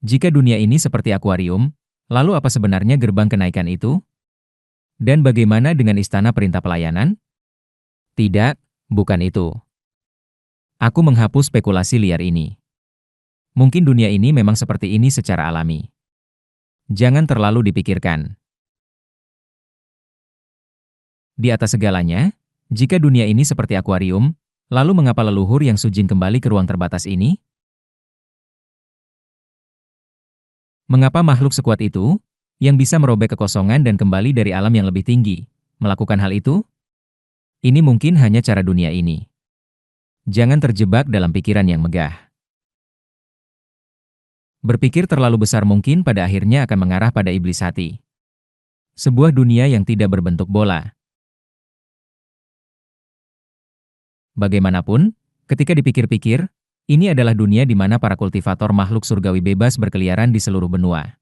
Jika dunia ini seperti akuarium, lalu apa sebenarnya gerbang kenaikan itu? Dan bagaimana dengan istana perintah pelayanan? Tidak, bukan itu. Aku menghapus spekulasi liar ini. Mungkin dunia ini memang seperti ini secara alami. Jangan terlalu dipikirkan. Di atas segalanya, jika dunia ini seperti akuarium, lalu mengapa leluhur yang sujin kembali ke ruang terbatas ini? Mengapa makhluk sekuat itu, yang bisa merobek kekosongan dan kembali dari alam yang lebih tinggi, melakukan hal itu? Ini mungkin hanya cara dunia ini. Jangan terjebak dalam pikiran yang megah. Berpikir terlalu besar mungkin pada akhirnya akan mengarah pada iblis hati. Sebuah dunia yang tidak berbentuk bola. Bagaimanapun, ketika dipikir-pikir, ini adalah dunia di mana para kultivator makhluk surgawi bebas berkeliaran di seluruh benua.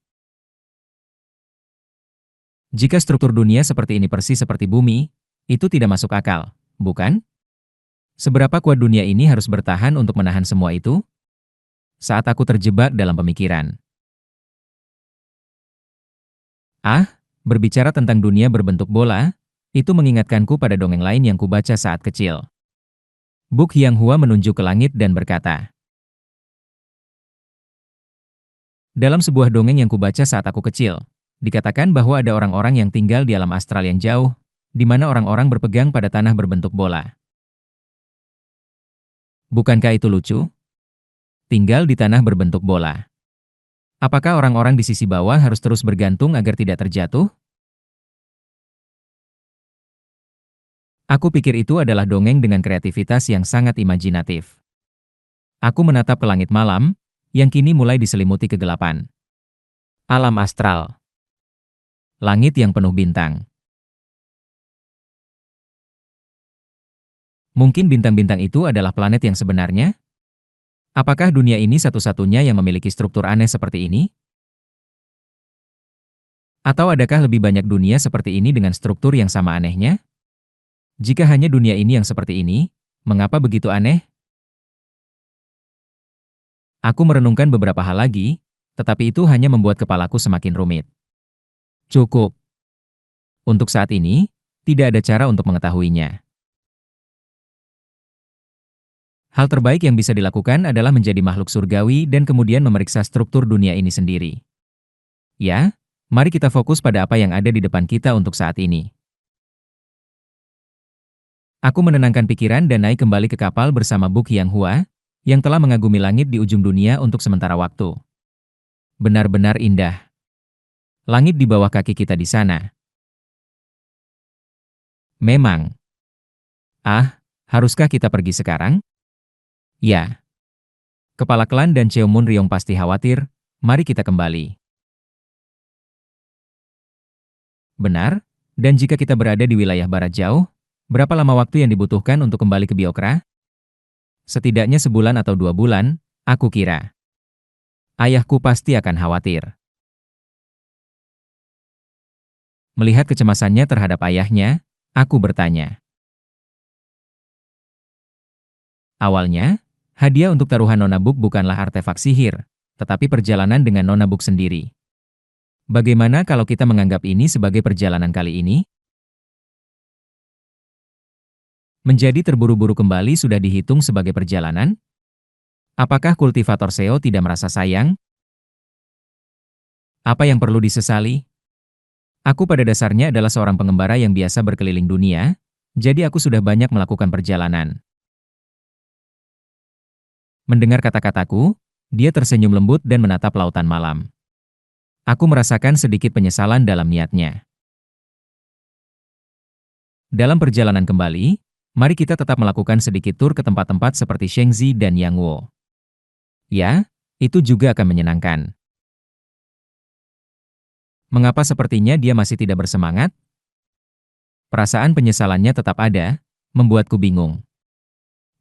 Jika struktur dunia seperti ini persis seperti bumi, itu tidak masuk akal, bukan? Seberapa kuat dunia ini harus bertahan untuk menahan semua itu? Saat aku terjebak dalam pemikiran. Berbicara tentang dunia berbentuk bola, itu mengingatkanku pada dongeng lain yang kubaca saat kecil. Buk Hyang-hua menunjuk ke langit dan berkata, dalam sebuah dongeng yang kubaca saat aku kecil, dikatakan bahwa ada orang-orang yang tinggal di alam astral yang jauh, di mana orang-orang berpegang pada tanah berbentuk bola. Bukankah itu lucu? Tinggal di tanah berbentuk bola. Apakah orang-orang di sisi bawah harus terus bergantung agar tidak terjatuh? Aku pikir itu adalah dongeng dengan kreativitas yang sangat imajinatif. Aku menatap ke langit malam, yang kini mulai diselimuti kegelapan. Alam astral. Langit yang penuh bintang. Mungkin bintang-bintang itu adalah planet yang sebenarnya? Apakah dunia ini satu-satunya yang memiliki struktur aneh seperti ini? Atau adakah lebih banyak dunia seperti ini dengan struktur yang sama anehnya? Jika hanya dunia ini yang seperti ini, mengapa begitu aneh? Aku merenungkan beberapa hal lagi, tetapi itu hanya membuat kepalaku semakin rumit. Cukup. Untuk saat ini, tidak ada cara untuk mengetahuinya. Hal terbaik yang bisa dilakukan adalah menjadi makhluk surgawi dan kemudian memeriksa struktur dunia ini sendiri. Ya, mari kita fokus pada apa yang ada di depan kita untuk saat ini. Aku menenangkan pikiran dan naik kembali ke kapal bersama Buk Hyang-hua, yang telah mengagumi langit di ujung dunia untuk sementara waktu. Benar-benar indah. Langit di bawah kaki kita di sana. Memang. Haruskah kita pergi sekarang? Ya. Kepala klan dan Cheomun Ryong pasti khawatir, mari kita kembali. Benar, dan jika kita berada di wilayah barat jauh, berapa lama waktu yang dibutuhkan untuk kembali ke Biokra? Setidaknya sebulan atau 2 bulan, aku kira. Ayahku pasti akan khawatir. Melihat kecemasannya terhadap ayahnya, aku bertanya. Awalnya, hadiah untuk taruhan Nona Buk bukanlah artefak sihir, tetapi perjalanan dengan Nona Buk sendiri. Bagaimana kalau kita menganggap ini sebagai perjalanan kali ini? Menjadi terburu-buru kembali sudah dihitung sebagai perjalanan? Apakah kultivator Seo tidak merasa sayang? Apa yang perlu disesali? Aku pada dasarnya adalah seorang pengembara yang biasa berkeliling dunia, jadi aku sudah banyak melakukan perjalanan. Mendengar kata-kataku, dia tersenyum lembut dan menatap lautan malam. Aku merasakan sedikit penyesalan dalam niatnya. Dalam perjalanan kembali, mari kita tetap melakukan sedikit tur ke tempat-tempat seperti Shengzi dan Yangwo. Ya, itu juga akan menyenangkan. Mengapa sepertinya dia masih tidak bersemangat? Perasaan penyesalannya tetap ada, membuatku bingung.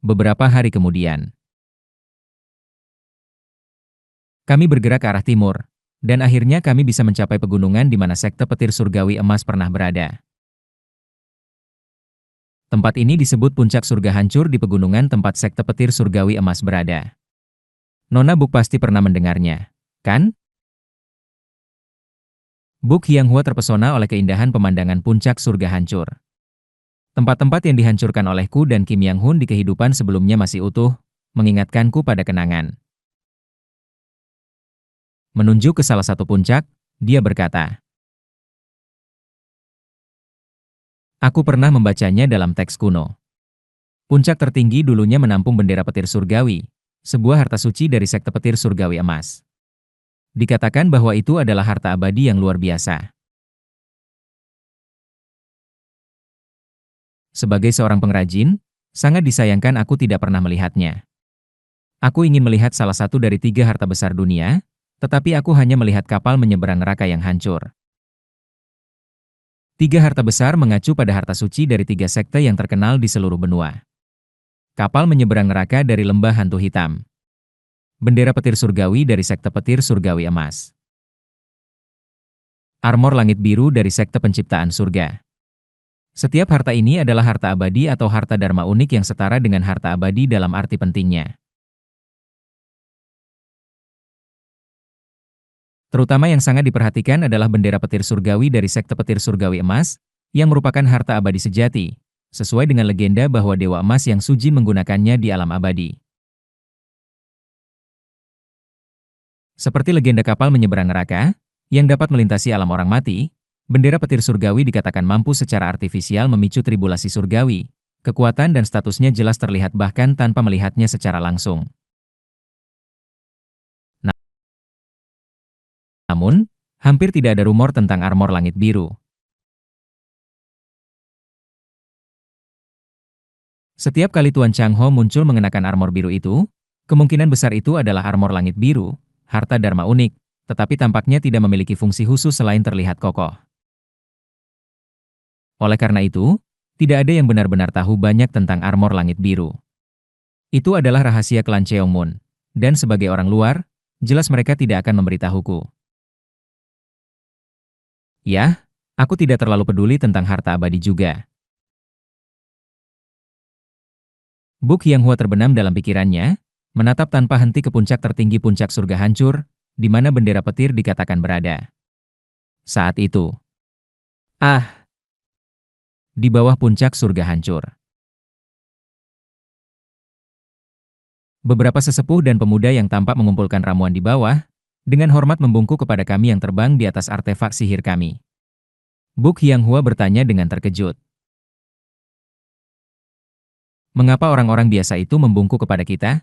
Beberapa hari kemudian, kami bergerak ke arah timur, dan akhirnya kami bisa mencapai pegunungan di mana sekte petir surgawi emas pernah berada. Tempat ini disebut puncak surga hancur di pegunungan tempat sekte petir surgawi emas berada. Nona Buk pasti pernah mendengarnya, kan? Buk Qianghua terpesona oleh keindahan pemandangan puncak surga hancur. Tempat-tempat yang dihancurkan olehku dan Kim Yang Hun di kehidupan sebelumnya masih utuh, mengingatkanku pada kenangan. Menunjuk ke salah satu puncak, dia berkata, "Aku pernah membacanya dalam teks kuno. Puncak tertinggi dulunya menampung bendera petir surgawi, sebuah harta suci dari sekte petir surgawi emas. Dikatakan bahwa itu adalah harta abadi yang luar biasa. Sebagai seorang pengrajin, sangat disayangkan aku tidak pernah melihatnya. Aku ingin melihat salah satu dari 3 harta besar dunia, tetapi aku hanya melihat kapal menyeberang neraka yang hancur. 3 harta besar mengacu pada harta suci dari 3 sekte yang terkenal di seluruh benua. Kapal menyeberang neraka dari lembah hantu hitam. Bendera petir surgawi dari sekte petir surgawi emas. Armor langit biru dari sekte penciptaan surga. Setiap harta ini adalah harta abadi atau harta dharma unik yang setara dengan harta abadi dalam arti pentingnya. Terutama yang sangat diperhatikan adalah bendera petir surgawi dari sekte petir surgawi emas, yang merupakan harta abadi sejati, sesuai dengan legenda bahwa Dewa Emas yang suci menggunakannya di alam abadi. Seperti legenda kapal menyeberang neraka, yang dapat melintasi alam orang mati, bendera petir surgawi dikatakan mampu secara artifisial memicu tribulasi surgawi. Kekuatan dan statusnya jelas terlihat bahkan tanpa melihatnya secara langsung. Namun, hampir tidak ada rumor tentang armor langit biru. Setiap kali Tuan Chang Ho muncul mengenakan armor biru itu, kemungkinan besar itu adalah armor langit biru, harta dharma unik, tetapi tampaknya tidak memiliki fungsi khusus selain terlihat kokoh. Oleh karena itu, tidak ada yang benar-benar tahu banyak tentang armor langit biru. Itu adalah rahasia klan Cheongmun, dan sebagai orang luar, jelas mereka tidak akan memberitahuku. Ya, aku tidak terlalu peduli tentang harta abadi juga. Buk Qianghua terbenam dalam pikirannya, menatap tanpa henti ke puncak tertinggi puncak surga hancur, di mana bendera petir dikatakan berada. Saat itu, di bawah puncak surga hancur. Beberapa sesepuh dan pemuda yang tampak mengumpulkan ramuan di bawah, dengan hormat membungkuk kepada kami yang terbang di atas artefak sihir kami. Buk Qianghua bertanya dengan terkejut. Mengapa orang-orang biasa itu membungkuk kepada kita?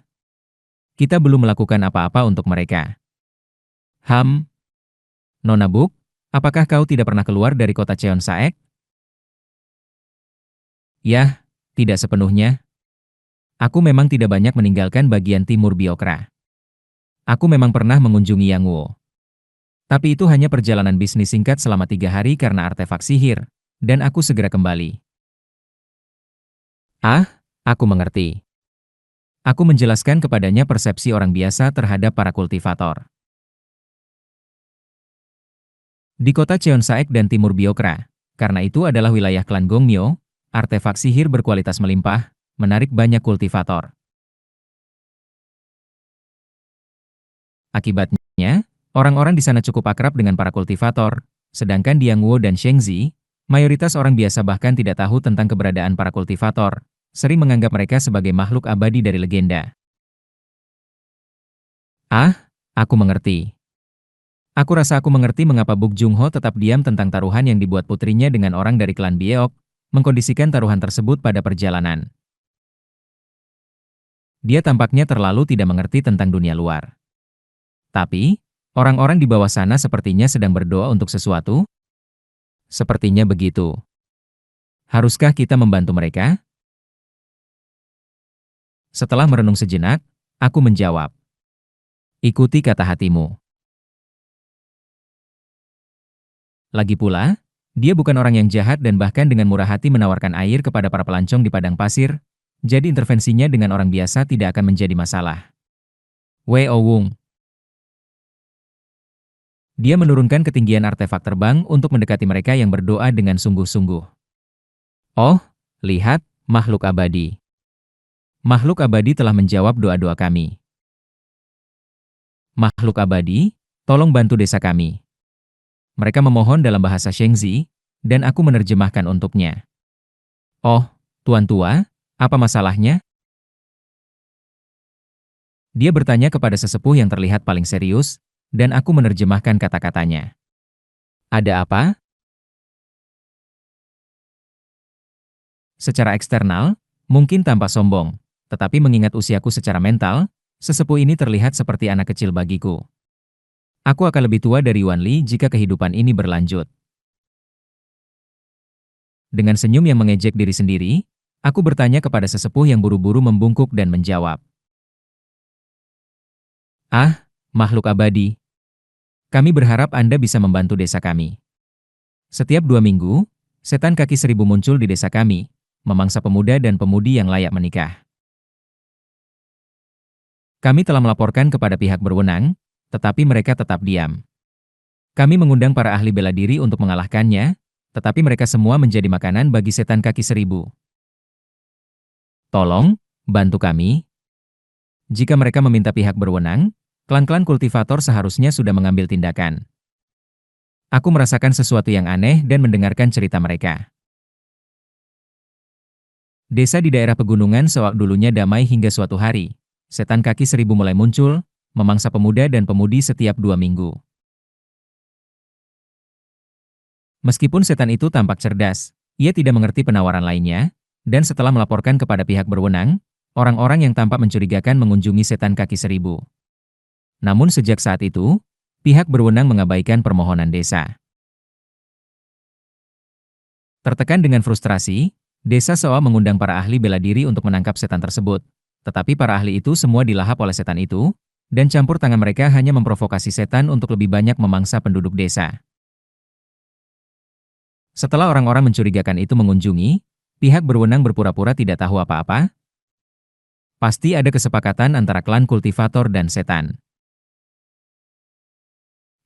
Kita belum melakukan apa-apa untuk mereka. Nona Buk, apakah kau tidak pernah keluar dari kota Cheonsaek? Yah, tidak sepenuhnya. Aku memang tidak banyak meninggalkan bagian timur Biokra. Aku memang pernah mengunjungi Yangwo. Tapi itu hanya perjalanan bisnis singkat selama 3 hari karena artefak sihir, dan aku segera kembali. Aku mengerti. Aku menjelaskan kepadanya persepsi orang biasa terhadap para kultivator. Di kota Cheonsaek dan timur Biokra, karena itu adalah wilayah klan Gongmyo, artefak sihir berkualitas melimpah, menarik banyak kultivator. Akibatnya, orang-orang di sana cukup akrab dengan para kultivator, sedangkan di Yangwo dan Shengzi, mayoritas orang biasa bahkan tidak tahu tentang keberadaan para kultivator, sering menganggap mereka sebagai makhluk abadi dari legenda. Aku mengerti. Aku rasa aku mengerti mengapa Buk Jungho tetap diam tentang taruhan yang dibuat putrinya dengan orang dari klan Byeok, mengkondisikan taruhan tersebut pada perjalanan. Dia tampaknya terlalu tidak mengerti tentang dunia luar. Tapi, orang-orang di bawah sana sepertinya sedang berdoa untuk sesuatu? Sepertinya begitu. Haruskah kita membantu mereka? Setelah merenung sejenak, aku menjawab. Ikuti kata hatimu. Lagi pula, dia bukan orang yang jahat dan bahkan dengan murah hati menawarkan air kepada para pelancong di padang pasir, jadi intervensinya dengan orang biasa tidak akan menjadi masalah. Wei Owung. Dia menurunkan ketinggian artefak terbang untuk mendekati mereka yang berdoa dengan sungguh-sungguh. Oh, lihat, makhluk abadi. Makhluk abadi telah menjawab doa-doa kami. Makhluk abadi? Tolong bantu desa kami. Mereka memohon dalam bahasa Shengzi, dan aku menerjemahkan untuknya. Oh, Tuan Tua, apa masalahnya? Dia bertanya kepada sesepuh yang terlihat paling serius, dan aku menerjemahkan kata-katanya. Ada apa? Secara eksternal, mungkin tampak sombong, tetapi mengingat usiaku secara mental, sesepuh ini terlihat seperti anak kecil bagiku. Aku akan lebih tua dari Yuan Li jika kehidupan ini berlanjut. Dengan senyum yang mengejek diri sendiri, aku bertanya kepada sesepuh yang buru-buru membungkuk dan menjawab. Ah, makhluk abadi. Kami berharap Anda bisa membantu desa kami. Setiap 2 minggu, setan kaki seribu muncul di desa kami, memangsa pemuda dan pemudi yang layak menikah. Kami telah melaporkan kepada pihak berwenang, tetapi mereka tetap diam. Kami mengundang para ahli bela diri untuk mengalahkannya, tetapi mereka semua menjadi makanan bagi setan kaki seribu. Tolong, bantu kami. Jika mereka meminta pihak berwenang, klan-klan kultivator seharusnya sudah mengambil tindakan. Aku merasakan sesuatu yang aneh dan mendengarkan cerita mereka. Desa di daerah pegunungan sewak dulunya damai hingga suatu hari. Setan kaki seribu mulai muncul, memangsa pemuda dan pemudi setiap 2 minggu. Meskipun setan itu tampak cerdas, ia tidak mengerti penawaran lainnya, dan setelah melaporkan kepada pihak berwenang, orang-orang yang tampak mencurigakan mengunjungi setan kaki seribu. Namun sejak saat itu, pihak berwenang mengabaikan permohonan desa. Tertekan dengan frustrasi, Desa Soa mengundang para ahli bela diri untuk menangkap setan tersebut. Tetapi para ahli itu semua dilahap oleh setan itu, dan campur tangan mereka hanya memprovokasi setan untuk lebih banyak memangsa penduduk desa. Setelah orang-orang mencurigakan itu mengunjungi, pihak berwenang berpura-pura tidak tahu apa-apa. Pasti ada kesepakatan antara klan kultivator dan setan.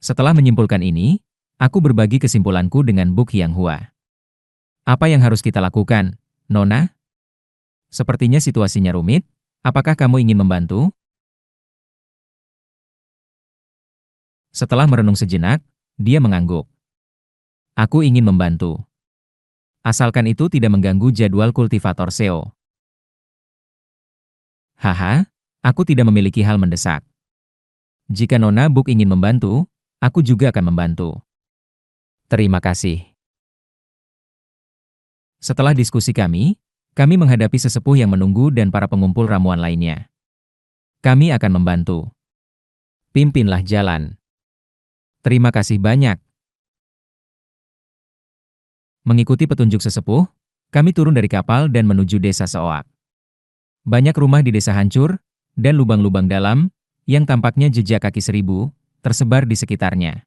Setelah menyimpulkan ini, aku berbagi kesimpulanku dengan Buk Yanghua. Apa yang harus kita lakukan, Nona? Sepertinya situasinya rumit. Apakah kamu ingin membantu? Setelah merenung sejenak, dia mengangguk. Aku ingin membantu. Asalkan itu tidak mengganggu jadwal kultivator Seo. Haha, aku tidak memiliki hal mendesak. Jika Nona Buk ingin membantu, aku juga akan membantu. Terima kasih. Setelah diskusi kami menghadapi sesepuh yang menunggu dan para pengumpul ramuan lainnya. Kami akan membantu. Pimpinlah jalan. Terima kasih banyak. Mengikuti petunjuk sesepuh, kami turun dari kapal dan menuju desa Seoak. Banyak rumah di desa hancur, dan lubang-lubang dalam, yang tampaknya jejak kaki seribu, tersebar di sekitarnya.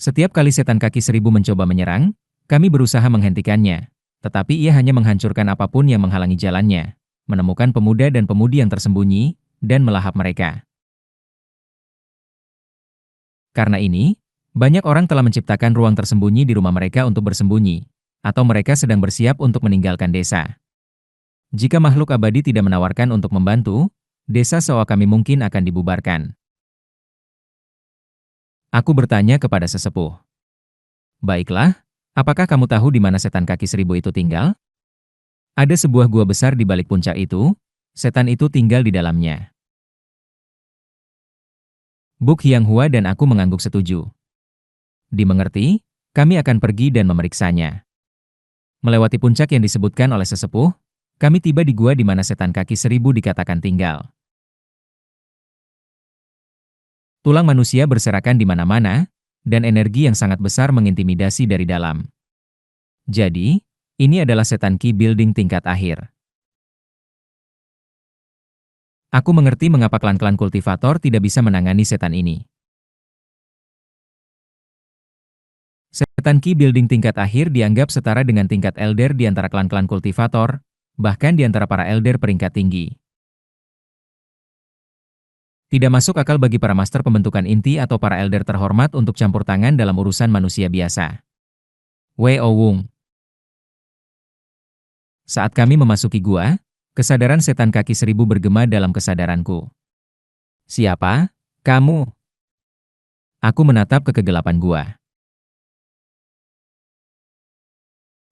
Setiap kali setan kaki seribu mencoba menyerang, kami berusaha menghentikannya, tetapi ia hanya menghancurkan apapun yang menghalangi jalannya, menemukan pemuda dan pemudi yang tersembunyi, dan melahap mereka. Karena ini, banyak orang telah menciptakan ruang tersembunyi di rumah mereka untuk bersembunyi, atau mereka sedang bersiap untuk meninggalkan desa. Jika makhluk abadi tidak menawarkan untuk membantu, desa Soa kami mungkin akan dibubarkan. Aku bertanya kepada sesepuh. Baiklah, apakah kamu tahu di mana setan kaki seribu itu tinggal? Ada sebuah gua besar di balik puncak itu, setan itu tinggal di dalamnya. Buk Yanghua dan aku mengangguk setuju. Dimengerti, kami akan pergi dan memeriksanya. Melewati puncak yang disebutkan oleh sesepuh, kami tiba di gua di mana setan kaki seribu dikatakan tinggal. Tulang manusia berserakan di mana-mana, dan energi yang sangat besar mengintimidasi dari dalam. Jadi, ini adalah setan Ki Building tingkat akhir. Aku mengerti mengapa klan-klan kultivator tidak bisa menangani setan ini. Setan Ki Building tingkat akhir dianggap setara dengan tingkat elder di antara klan-klan kultivator, bahkan di antara para elder peringkat tinggi. Tidak masuk akal bagi para master pembentukan inti atau para elder terhormat untuk campur tangan dalam urusan manusia biasa. Wei Wung. Saat kami memasuki gua, kesadaran setan kaki seribu bergema dalam kesadaranku. Siapa? Kamu. Aku menatap ke kegelapan gua.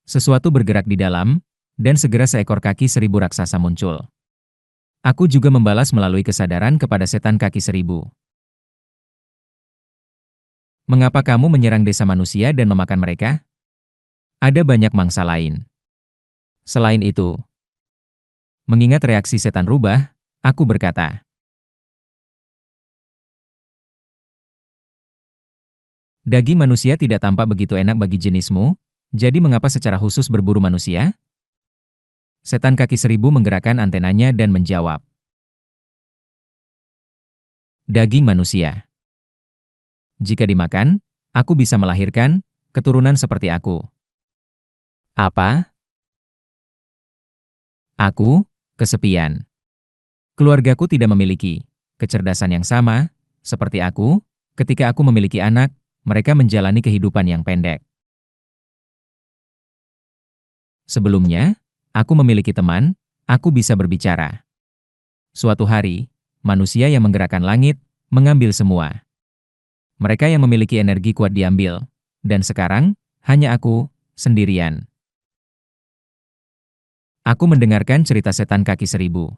Sesuatu bergerak di dalam, dan segera seekor kaki seribu raksasa muncul. Aku juga membalas melalui kesadaran kepada setan kaki seribu. Mengapa kamu menyerang desa manusia dan memakan mereka? Ada banyak mangsa lain. Selain itu, mengingat reaksi setan rubah, aku berkata, daging manusia tidak tampak begitu enak bagi jenismu, jadi mengapa secara khusus berburu manusia? Setan kaki seribu menggerakkan antenanya dan menjawab, daging manusia. Jika dimakan, aku bisa melahirkan keturunan seperti aku. Apa? Aku, kesepian. Keluargaku tidak memiliki kecerdasan yang sama, seperti aku, ketika aku memiliki anak, mereka menjalani kehidupan yang pendek. Sebelumnya, aku memiliki teman, aku bisa berbicara. Suatu hari, manusia yang menggerakkan langit, mengambil semua. Mereka yang memiliki energi kuat diambil, dan sekarang, hanya aku, sendirian. Aku mendengarkan cerita setan kaki seribu.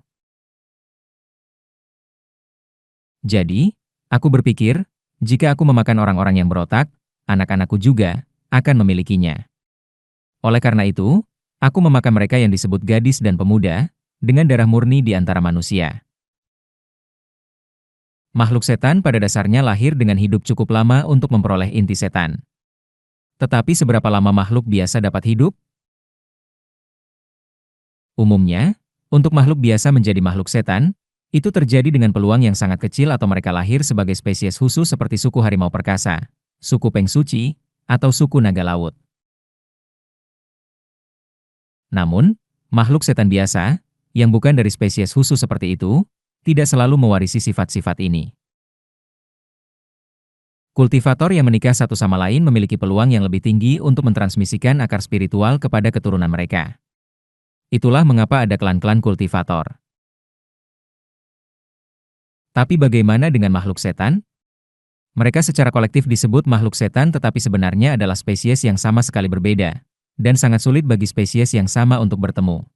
Jadi, aku berpikir, jika aku memakan orang-orang yang berotak, anak-anakku juga akan memilikinya. Oleh karena itu, aku memakan mereka yang disebut gadis dan pemuda, dengan darah murni di antara manusia. Makhluk setan pada dasarnya lahir dengan hidup cukup lama untuk memperoleh inti setan. Tetapi seberapa lama makhluk biasa dapat hidup? Umumnya, untuk makhluk biasa menjadi makhluk setan, itu terjadi dengan peluang yang sangat kecil atau mereka lahir sebagai spesies khusus seperti suku harimau perkasa, suku peng suci, atau suku naga laut. Namun, makhluk setan biasa, yang bukan dari spesies khusus seperti itu, tidak selalu mewarisi sifat-sifat ini. Kultivator yang menikah satu sama lain memiliki peluang yang lebih tinggi untuk mentransmisikan akar spiritual kepada keturunan mereka. Itulah mengapa ada klan-klan kultivator. Tapi bagaimana dengan makhluk setan? Mereka secara kolektif disebut makhluk setan tetapi sebenarnya adalah spesies yang sama sekali berbeda, dan sangat sulit bagi spesies yang sama untuk bertemu.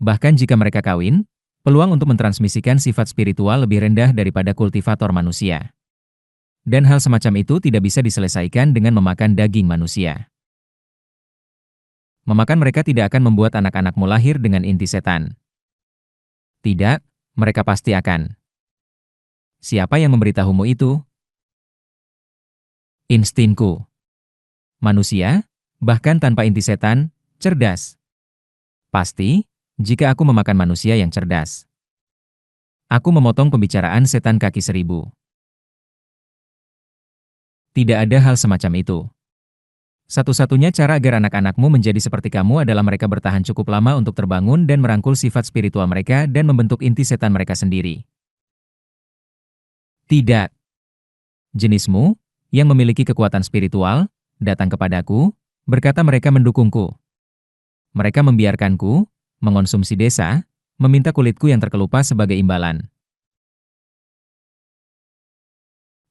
Bahkan jika mereka kawin, peluang untuk mentransmisikan sifat spiritual lebih rendah daripada kultivator manusia. Dan hal semacam itu tidak bisa diselesaikan dengan memakan daging manusia. Memakan mereka tidak akan membuat anak-anakmu lahir dengan inti setan. Tidak, mereka pasti akan. Siapa yang memberitahumu itu? Instinku. Manusia, bahkan tanpa inti setan, cerdas. Pasti, jika aku memakan manusia yang cerdas. Aku memotong pembicaraan setan kaki seribu. Tidak ada hal semacam itu. Satu-satunya cara agar anak-anakmu menjadi seperti kamu adalah mereka bertahan cukup lama untuk terbangun dan merangkul sifat spiritual mereka dan membentuk inti setan mereka sendiri. Tidak. Jenismu, yang memiliki kekuatan spiritual, datang kepadaku, berkata mereka mendukungku. Mereka membiarkanku, mengonsumsi desa, meminta kulitku yang terkelupas sebagai imbalan.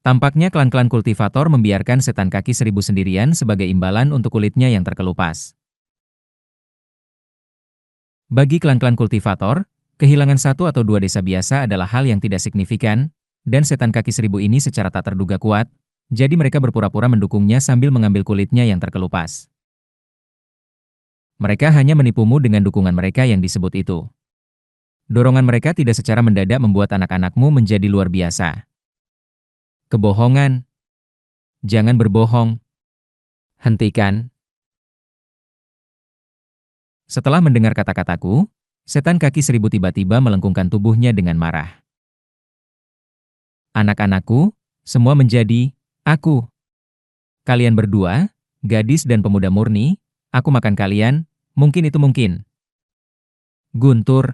Tampaknya klan-klan kultivator membiarkan setan kaki seribu sendirian sebagai imbalan untuk kulitnya yang terkelupas. Bagi klan-klan kultivator, kehilangan satu atau dua desa biasa adalah hal yang tidak signifikan, dan setan kaki seribu ini secara tak terduga kuat, jadi mereka berpura-pura mendukungnya sambil mengambil kulitnya yang terkelupas. Mereka hanya menipumu dengan dukungan mereka yang disebut itu. Dorongan mereka tidak secara mendadak membuat anak-anakmu menjadi luar biasa. Kebohongan. Jangan berbohong. Hentikan. Setelah mendengar kata-kataku, setan kaki seribu tiba-tiba melengkungkan tubuhnya dengan marah. Anak-anakku, semua menjadi aku. Kalian berdua, gadis dan pemuda murni, aku makan kalian, mungkin itu mungkin. Guntur.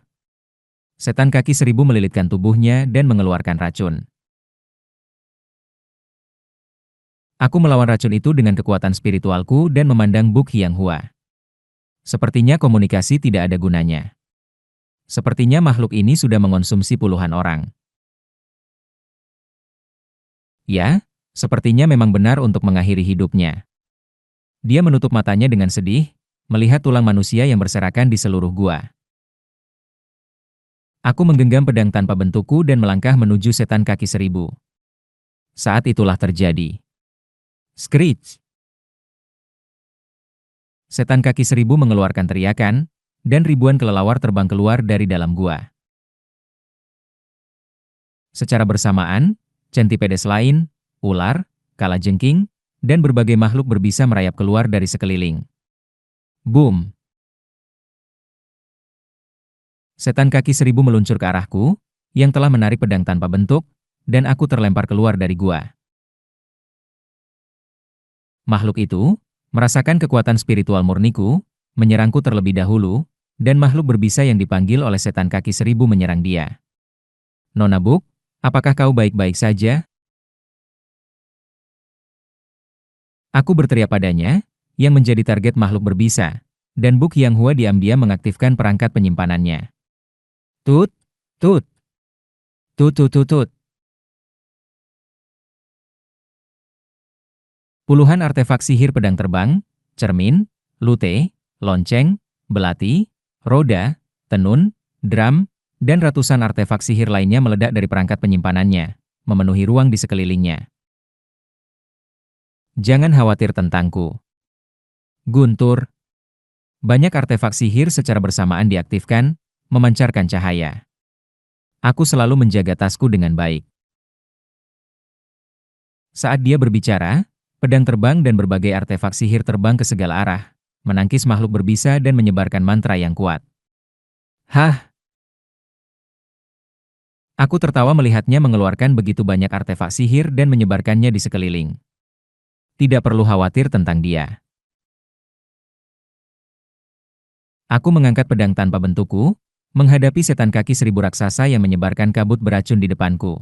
Setan kaki seribu melilitkan tubuhnya dan mengeluarkan racun. Aku melawan racun itu dengan kekuatan spiritualku dan memandang Buk Hyang Hua. Sepertinya komunikasi tidak ada gunanya. Sepertinya makhluk ini sudah mengonsumsi puluhan orang. Ya, sepertinya memang benar untuk mengakhiri hidupnya. Dia menutup matanya dengan sedih, melihat tulang manusia yang berserakan di seluruh gua. Aku menggenggam pedang tanpa bentukku dan melangkah menuju setan kaki seribu. Saat itulah terjadi. Screech! Setan kaki seribu mengeluarkan teriakan, dan ribuan kelelawar terbang keluar dari dalam gua. Secara bersamaan, centipedes lain, ular, kalajengking, dan berbagai makhluk berbisa merayap keluar dari sekeliling. Boom! Setan kaki seribu meluncur ke arahku, yang telah menarik pedang tanpa bentuk, dan aku terlempar keluar dari gua. Makhluk itu merasakan kekuatan spiritual murniku, menyerangku terlebih dahulu, dan makhluk berbisa yang dipanggil oleh setan kaki seribu menyerang dia. Nona Book, apakah kau baik-baik saja? Aku berteriak padanya, yang menjadi target makhluk berbisa, dan Book Yang Hua diam-diam mengaktifkan perangkat penyimpanannya. Tut, tut, tut tut tut tut. Puluhan artefak sihir pedang terbang, cermin, lute, lonceng, belati, roda, tenun, drum, dan ratusan artefak sihir lainnya meledak dari perangkat penyimpanannya, memenuhi ruang di sekelilingnya. Jangan khawatir tentangku, Guntur. Banyak artefak sihir secara bersamaan diaktifkan, memancarkan cahaya. Aku selalu menjaga tasku dengan baik. Saat dia berbicara, pedang terbang dan berbagai artefak sihir terbang ke segala arah, menangkis makhluk berbisa dan menyebarkan mantra yang kuat. Hah! Aku tertawa melihatnya mengeluarkan begitu banyak artefak sihir dan menyebarkannya di sekeliling. Tidak perlu khawatir tentang dia. Aku mengangkat pedang tanpa bentukku, menghadapi setan kaki seribu raksasa yang menyebarkan kabut beracun di depanku.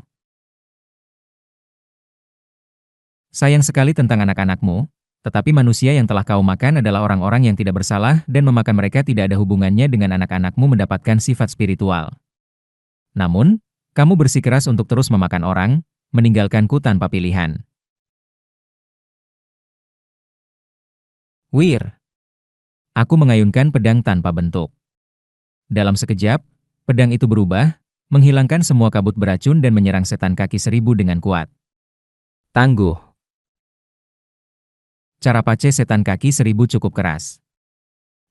Sayang sekali tentang anak-anakmu, tetapi manusia yang telah kau makan adalah orang-orang yang tidak bersalah dan memakan mereka tidak ada hubungannya dengan anak-anakmu mendapatkan sifat spiritual. Namun, kamu bersikeras untuk terus memakan orang, meninggalkanku tanpa pilihan. Wir! Aku mengayunkan pedang tanpa bentuk. Dalam sekejap, pedang itu berubah, menghilangkan semua kabut beracun dan menyerang setan kaki seribu dengan kuat. Tangguh. Cara pace setan kaki seribu cukup keras.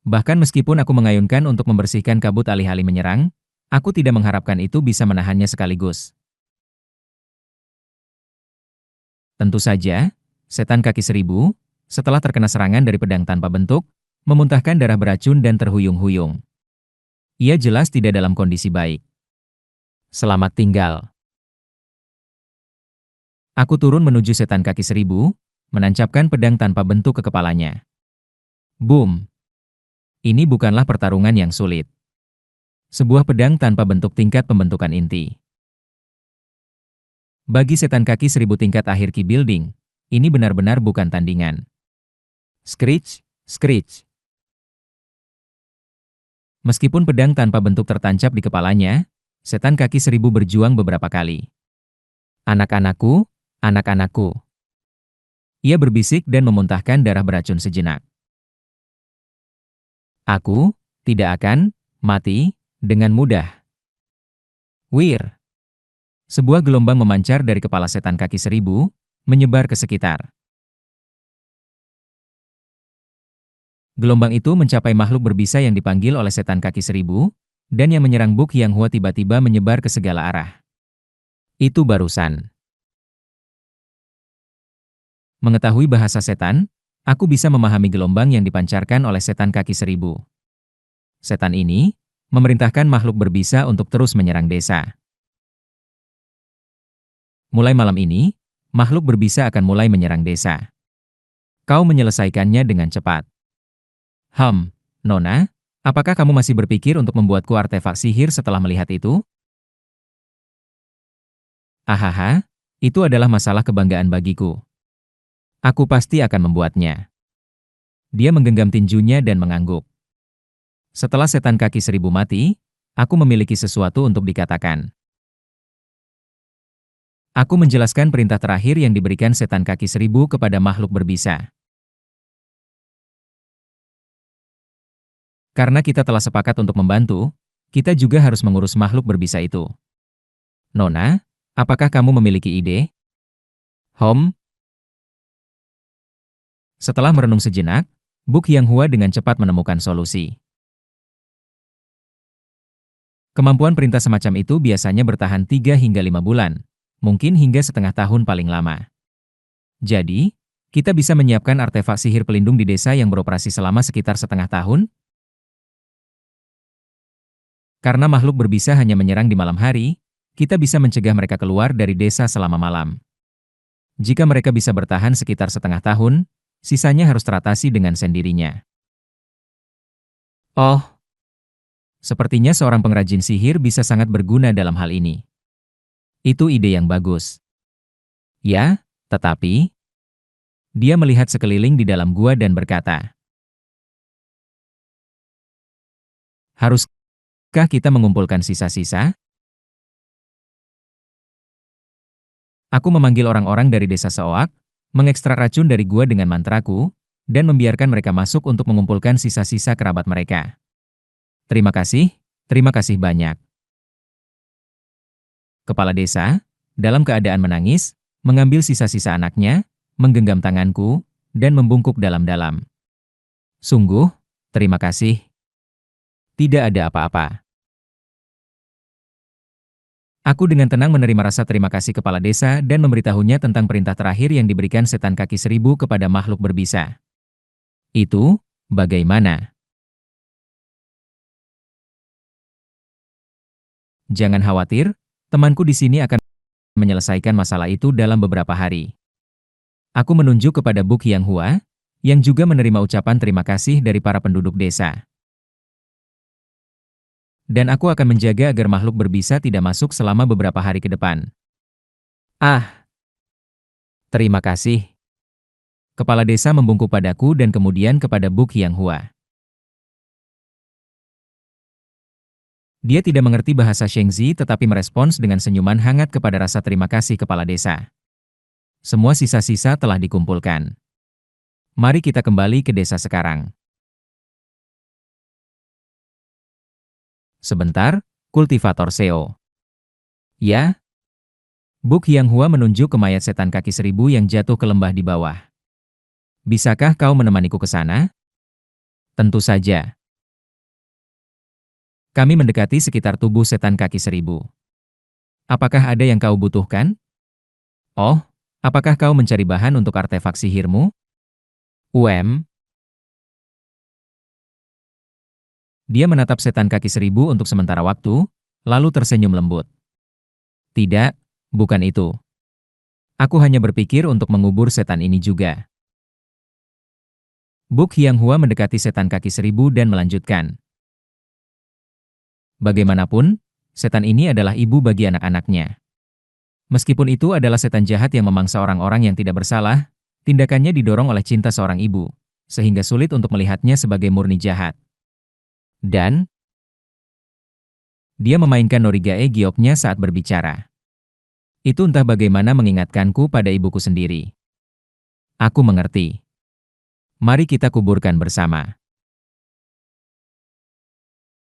Bahkan meskipun aku mengayunkan untuk membersihkan kabut alih-alih menyerang, aku tidak mengharapkan itu bisa menahannya sekaligus. Tentu saja, setan kaki seribu, setelah terkena serangan dari pedang tanpa bentuk, memuntahkan darah beracun dan terhuyung-huyung. Ia jelas tidak dalam kondisi baik. Selamat tinggal. Aku turun menuju setan kaki seribu, menancapkan pedang tanpa bentuk ke kepalanya. Boom! Ini bukanlah pertarungan yang sulit. Sebuah pedang tanpa bentuk tingkat pembentukan inti. Bagi setan kaki seribu tingkat akhir Ki Building, ini benar-benar bukan tandingan. Screech, screech. Meskipun pedang tanpa bentuk tertancap di kepalanya, setan kaki seribu berjuang beberapa kali. Anak-anakku, anak-anakku. Ia berbisik dan memuntahkan darah beracun sejenak. Aku tidak akan mati dengan mudah. Wir! Sebuah gelombang memancar dari kepala setan kaki seribu, menyebar ke sekitar. Gelombang itu mencapai makhluk berbisa yang dipanggil oleh setan kaki seribu, dan yang menyerang Book Yang Hua tiba-tiba menyebar ke segala arah. Itu barusan. Mengetahui bahasa setan, aku bisa memahami gelombang yang dipancarkan oleh setan kaki seribu. Setan ini memerintahkan makhluk berbisa untuk terus menyerang desa. Mulai malam ini, makhluk berbisa akan mulai menyerang desa. Kau menyelesaikannya dengan cepat. Nona, apakah kamu masih berpikir untuk membuatku artefak sihir setelah melihat itu? Ahaha, itu adalah masalah kebanggaan bagiku. Aku pasti akan membuatnya. Dia menggenggam tinjunya dan mengangguk. Setelah setan kaki seribu mati, Aku memiliki sesuatu untuk dikatakan. Aku menjelaskan perintah terakhir yang diberikan setan kaki seribu kepada makhluk berbisa. Karena kita telah sepakat untuk membantu, kita juga harus mengurus makhluk berbisa itu. Nona, apakah kamu memiliki ide? Setelah merenung sejenak, Buk Yanghua dengan cepat menemukan solusi. Kemampuan perintah semacam itu biasanya bertahan 3 hingga 5 bulan, mungkin hingga setengah tahun paling lama. Jadi, kita bisa menyiapkan artefak sihir pelindung di desa yang beroperasi selama sekitar setengah tahun? Karena makhluk berbisa hanya menyerang di malam hari, kita bisa mencegah mereka keluar dari desa selama malam. Jika mereka bisa bertahan sekitar setengah tahun, sisanya harus teratasi dengan sendirinya. Oh, sepertinya seorang pengrajin sihir bisa sangat berguna dalam hal ini. Itu ide yang bagus. Ya, tetapi dia melihat sekeliling di dalam gua dan berkata, haruskah kita mengumpulkan sisa-sisa? Aku memanggil orang-orang dari desa Seoak, mengekstrak racun dari gua dengan mantraku, dan membiarkan mereka masuk untuk mengumpulkan sisa-sisa kerabat mereka. Terima kasih banyak. Kepala desa, dalam keadaan menangis, mengambil sisa-sisa anaknya, menggenggam tanganku, dan membungkuk dalam-dalam. Sungguh, terima kasih. Tidak ada apa-apa. Aku dengan tenang menerima rasa terima kasih kepala desa dan memberitahunya tentang perintah terakhir yang diberikan setan kaki seribu kepada makhluk berbisa. Itu, bagaimana? Jangan khawatir, temanku di sini akan menyelesaikan masalah itu dalam beberapa hari. Aku menunjuk kepada Buk Yanghua, yang juga menerima ucapan terima kasih dari para penduduk desa. Dan aku akan menjaga agar makhluk berbisa tidak masuk selama beberapa hari ke depan. Ah, terima kasih. Kepala desa membungkuk padaku dan kemudian kepada Buk Yanghua. Dia tidak mengerti bahasa Shengzi tetapi merespons dengan senyuman hangat kepada rasa terima kasih kepala desa. Semua sisa-sisa telah dikumpulkan. Mari kita kembali ke desa sekarang. Sebentar, kultivator Seo. Ya? Buk Yanghua menunjuk ke mayat setan kaki seribu yang jatuh ke lembah di bawah. Bisakah kau menemaniku ke sana? Tentu saja. Kami mendekati sekitar tubuh setan kaki seribu. Apakah ada yang kau butuhkan? Oh, apakah kau mencari bahan untuk artefak sihirmu? Dia menatap setan kaki seribu untuk sementara waktu, lalu tersenyum lembut. Tidak, bukan itu. Aku hanya berpikir untuk mengubur setan ini juga. Buk Yanghua mendekati setan kaki seribu dan melanjutkan. Bagaimanapun, setan ini adalah ibu bagi anak-anaknya. Meskipun itu adalah setan jahat yang memangsa orang-orang yang tidak bersalah, tindakannya didorong oleh cinta seorang ibu, sehingga sulit untuk melihatnya sebagai murni jahat. Dan dia memainkan Norigae gioknya saat berbicara. Itu entah bagaimana mengingatkanku pada ibuku sendiri. Aku mengerti. Mari kita kuburkan bersama.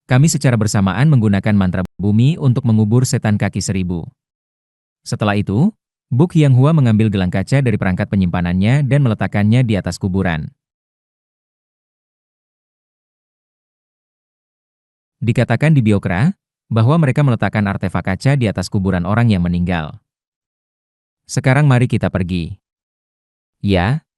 Kami secara bersamaan menggunakan mantra bumi untuk mengubur setan kaki seribu. Setelah itu, Buk Yanghua mengambil gelang kaca dari perangkat penyimpanannya dan meletakkannya di atas kuburan. Dikatakan di Biokra, bahwa mereka meletakkan artefak kaca di atas kuburan orang yang meninggal. Sekarang mari kita pergi. Ya?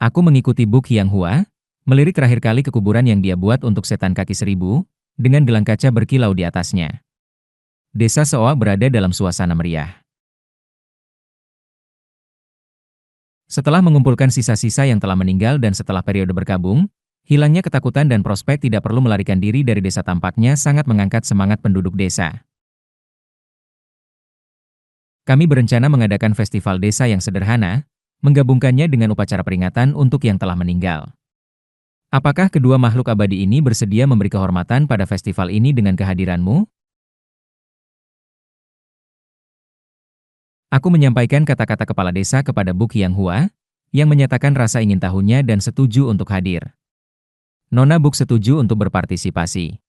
Aku mengikuti Buk Yanghua, melirik terakhir kali ke kuburan yang dia buat untuk setan kaki seribu, dengan gelang kaca berkilau di atasnya. Desa Seoa berada dalam suasana meriah. Setelah mengumpulkan sisa-sisa yang telah meninggal dan setelah periode berkabung, hilangnya ketakutan dan prospek tidak perlu melarikan diri dari desa tampaknya sangat mengangkat semangat penduduk desa. Kami berencana mengadakan festival desa yang sederhana, menggabungkannya dengan upacara peringatan untuk yang telah meninggal. Apakah kedua makhluk abadi ini bersedia memberi kehormatan pada festival ini dengan kehadiranmu? Aku menyampaikan kata-kata kepala desa kepada Bu Qianghua, yang menyatakan rasa ingin tahunya dan setuju untuk hadir. Nona Buk setuju untuk berpartisipasi.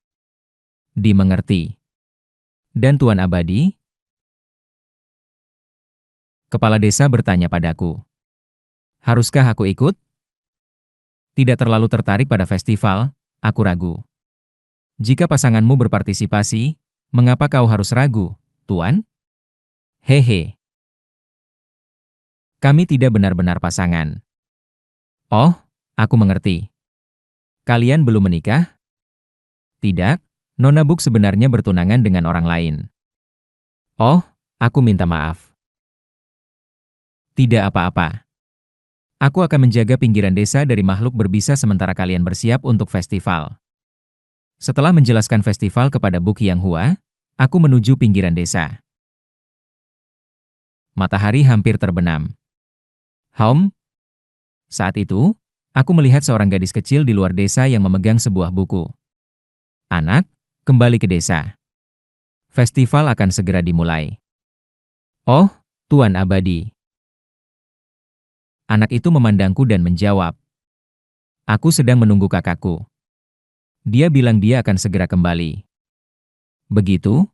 Dimengerti. Dan Tuan Abadi? Kepala desa bertanya padaku. Haruskah aku ikut? Tidak terlalu tertarik pada festival, aku ragu. Jika pasanganmu berpartisipasi, mengapa kau harus ragu, Tuan? Hehe. Kami tidak benar-benar pasangan. Oh, aku mengerti. Kalian belum menikah? Tidak, Nona Buk sebenarnya bertunangan dengan orang lain. Oh, aku minta maaf. Tidak apa-apa. Aku akan menjaga pinggiran desa dari makhluk berbisa sementara kalian bersiap untuk festival. Setelah menjelaskan festival kepada Bu Qianghua, aku menuju pinggiran desa. Matahari hampir terbenam. Saat itu, aku melihat seorang gadis kecil di luar desa yang memegang sebuah buku. Anak, kembali ke desa. Festival akan segera dimulai. Oh, Tuan Abadi. Anak itu memandangku dan menjawab. Aku sedang menunggu kakakku. Dia bilang dia akan segera kembali. Begitu?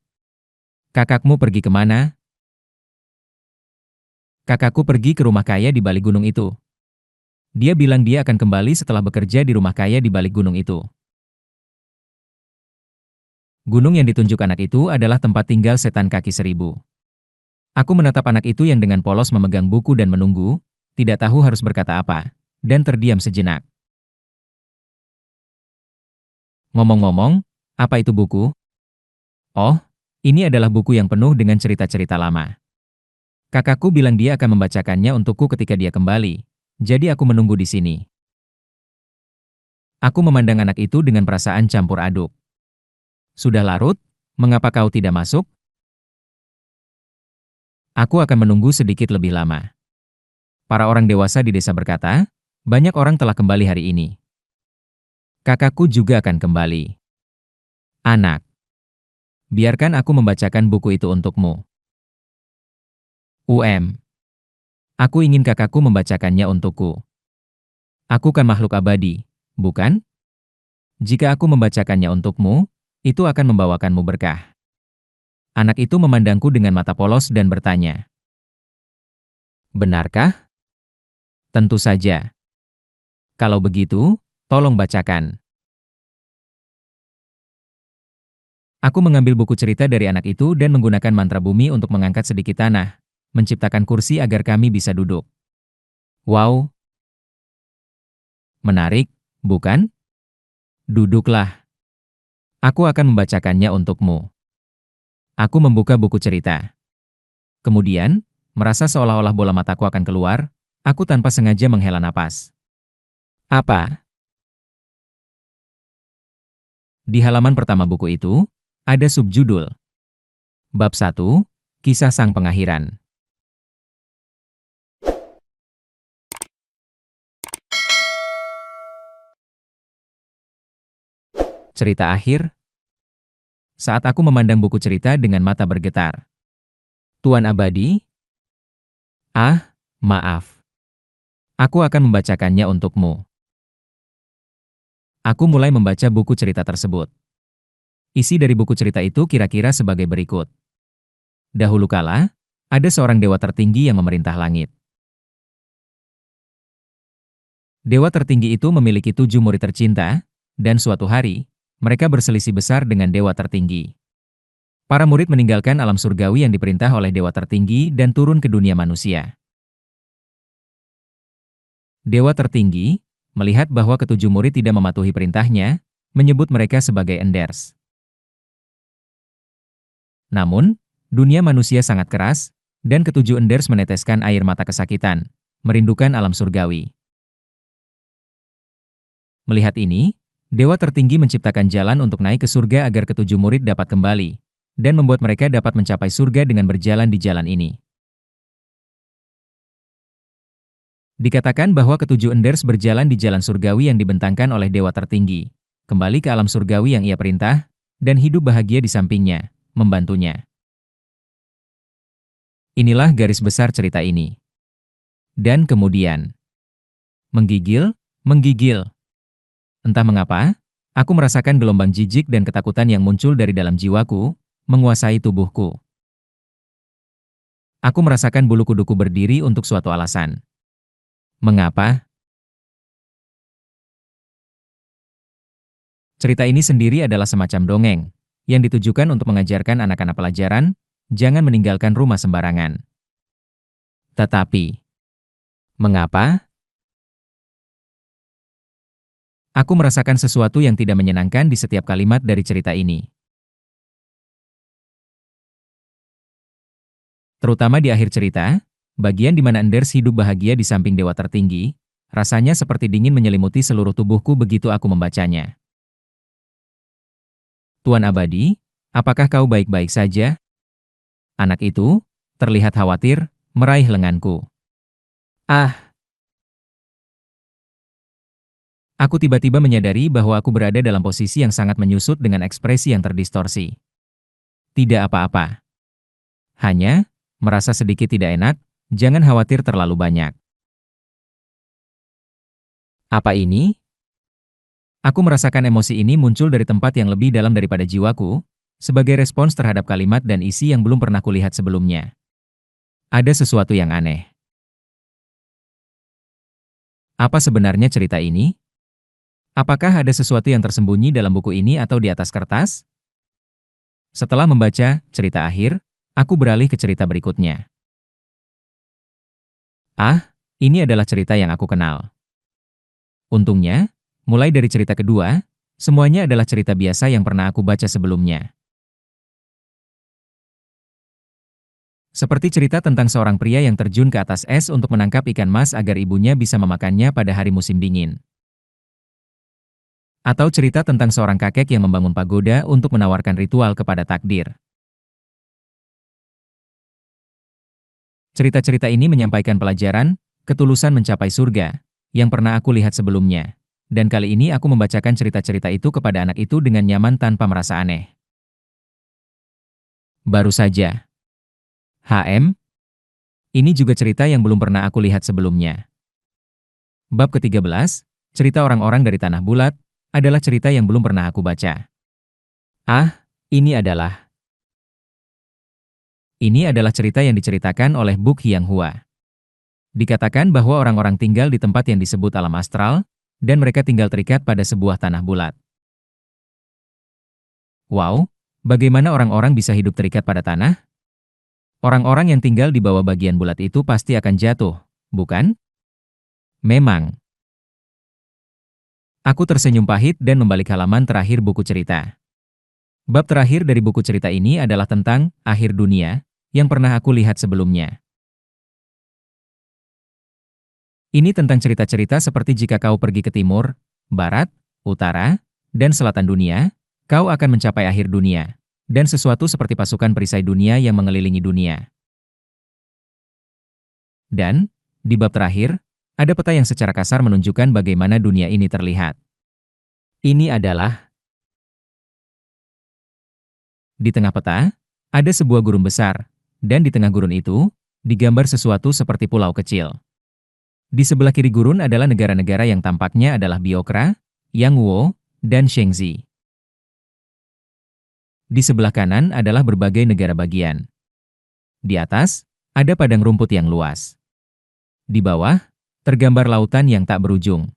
Kakakmu pergi kemana? Kakakku pergi ke rumah kaya di balik gunung itu. Dia bilang dia akan kembali setelah bekerja di rumah kaya di balik gunung itu. Gunung yang ditunjuk anak itu adalah tempat tinggal setan kaki seribu. Aku menatap anak itu yang dengan polos memegang buku dan menunggu, tidak tahu harus berkata apa, dan terdiam sejenak. Ngomong-ngomong, apa itu buku? Oh, ini adalah buku yang penuh dengan cerita-cerita lama. Kakakku bilang dia akan membacakannya untukku ketika dia kembali, jadi aku menunggu di sini. Aku memandang anak itu dengan perasaan campur aduk. Sudah larut, mengapa kau tidak masuk? Aku akan menunggu sedikit lebih lama. Para orang dewasa di desa berkata, banyak orang telah kembali hari ini. Kakakku juga akan kembali. Anak, biarkan aku membacakan buku itu untukmu. Aku ingin kakakku membacakannya untukku. Aku kan makhluk abadi, bukan? Jika aku membacakannya untukmu, itu akan membawakanmu berkah. Anak itu memandangku dengan mata polos dan bertanya. Benarkah? Tentu saja. Kalau begitu, tolong bacakan. Aku mengambil buku cerita dari anak itu dan menggunakan mantra bumi untuk mengangkat sedikit tanah, menciptakan kursi agar kami bisa duduk. Wow, menarik, bukan? Duduklah. Aku akan membacakannya untukmu. Aku membuka buku cerita. Kemudian, merasa seolah-olah bola mataku akan keluar, aku tanpa sengaja menghela napas. Apa? Di halaman pertama buku itu, ada subjudul. Bab 1, Kisah Sang Pengakhiran. Cerita akhir. Saat aku memandang buku cerita dengan mata bergetar. Tuan Abadi? Ah, maaf. Aku akan membacakannya untukmu. Aku mulai membaca buku cerita tersebut. Isi dari buku cerita itu kira-kira sebagai berikut. Dahulu kala, ada seorang dewa tertinggi yang memerintah langit. Dewa tertinggi itu memiliki 7 murid tercinta, dan suatu hari, mereka berselisih besar dengan dewa tertinggi. Para murid meninggalkan alam surgawi yang diperintah oleh dewa tertinggi dan turun ke dunia manusia. Dewa tertinggi, melihat bahwa ketujuh murid tidak mematuhi perintahnya, menyebut mereka sebagai enders. Namun, dunia manusia sangat keras, dan ketujuh enders meneteskan air mata kesakitan, merindukan alam surgawi. Melihat ini, dewa tertinggi menciptakan jalan untuk naik ke surga agar ketujuh murid dapat kembali, dan membuat mereka dapat mencapai surga dengan berjalan di jalan ini. Dikatakan bahwa ketujuh Enders berjalan di jalan surgawi yang dibentangkan oleh dewa tertinggi, kembali ke alam surgawi yang ia perintah, dan hidup bahagia di sampingnya, membantunya. Inilah garis besar cerita ini. Dan kemudian, menggigil, menggigil. Entah mengapa, aku merasakan gelombang jijik dan ketakutan yang muncul dari dalam jiwaku, menguasai tubuhku. Aku merasakan bulu kuduku berdiri untuk suatu alasan. Mengapa? Cerita ini sendiri adalah semacam dongeng, yang ditujukan untuk mengajarkan anak-anak pelajaran, jangan meninggalkan rumah sembarangan. Tetapi, mengapa? Aku merasakan sesuatu yang tidak menyenangkan di setiap kalimat dari cerita ini. Terutama di akhir cerita, bagian di mana Enders hidup bahagia di samping dewa tertinggi, rasanya seperti dingin menyelimuti seluruh tubuhku begitu aku membacanya. Tuan Abadi, apakah kau baik-baik saja? Anak itu terlihat khawatir, meraih lenganku. Ah, aku tiba-tiba menyadari bahwa aku berada dalam posisi yang sangat menyusut dengan ekspresi yang terdistorsi. Tidak apa-apa. Hanya, merasa sedikit tidak enak, jangan khawatir terlalu banyak. Apa ini? Aku merasakan emosi ini muncul dari tempat yang lebih dalam daripada jiwaku, sebagai respons terhadap kalimat dan isi yang belum pernah kulihat sebelumnya. Ada sesuatu yang aneh. Apa sebenarnya cerita ini? Apakah ada sesuatu yang tersembunyi dalam buku ini atau di atas kertas? Setelah membaca cerita akhir, aku beralih ke cerita berikutnya. Ah, ini adalah cerita yang aku kenal. Untungnya, mulai dari cerita kedua, semuanya adalah cerita biasa yang pernah aku baca sebelumnya. Seperti cerita tentang seorang pria yang terjun ke atas es untuk menangkap ikan mas agar ibunya bisa memakannya pada hari musim dingin. Atau cerita tentang seorang kakek yang membangun pagoda untuk menawarkan ritual kepada takdir. Cerita-cerita ini menyampaikan pelajaran, ketulusan mencapai surga, yang pernah aku lihat sebelumnya. Dan kali ini aku membacakan cerita-cerita itu kepada anak itu dengan nyaman tanpa merasa aneh. Baru saja. HM, ini juga cerita yang belum pernah aku lihat sebelumnya. Bab ke-13, cerita orang-orang dari Tanah Bulat, adalah cerita yang belum pernah aku baca. Ah, ini adalah cerita yang diceritakan oleh Buk Hyang Hua. Dikatakan bahwa orang-orang tinggal di tempat yang disebut alam astral, dan mereka tinggal terikat pada sebuah tanah bulat. Wow, bagaimana orang-orang bisa hidup terikat pada tanah? Orang-orang yang tinggal di bawah bagian bulat itu pasti akan jatuh, bukan? Memang. Aku tersenyum pahit dan membalik halaman terakhir buku cerita. Bab terakhir dari buku cerita ini adalah tentang akhir dunia yang pernah aku lihat sebelumnya. Ini tentang cerita-cerita seperti jika kau pergi ke timur, barat, utara, dan selatan dunia, kau akan mencapai akhir dunia, dan sesuatu seperti pasukan perisai dunia yang mengelilingi dunia. Dan, di bab terakhir, ada peta yang secara kasar menunjukkan bagaimana dunia ini terlihat. Ini adalah di tengah peta, ada sebuah gurun besar, dan di tengah gurun itu, digambar sesuatu seperti pulau kecil. Di sebelah kiri gurun adalah negara-negara yang tampaknya adalah Biokra, Yangguo, dan Shengzi. Di sebelah kanan adalah berbagai negara bagian. Di atas, ada padang rumput yang luas. Di bawah, tergambar lautan yang tak berujung.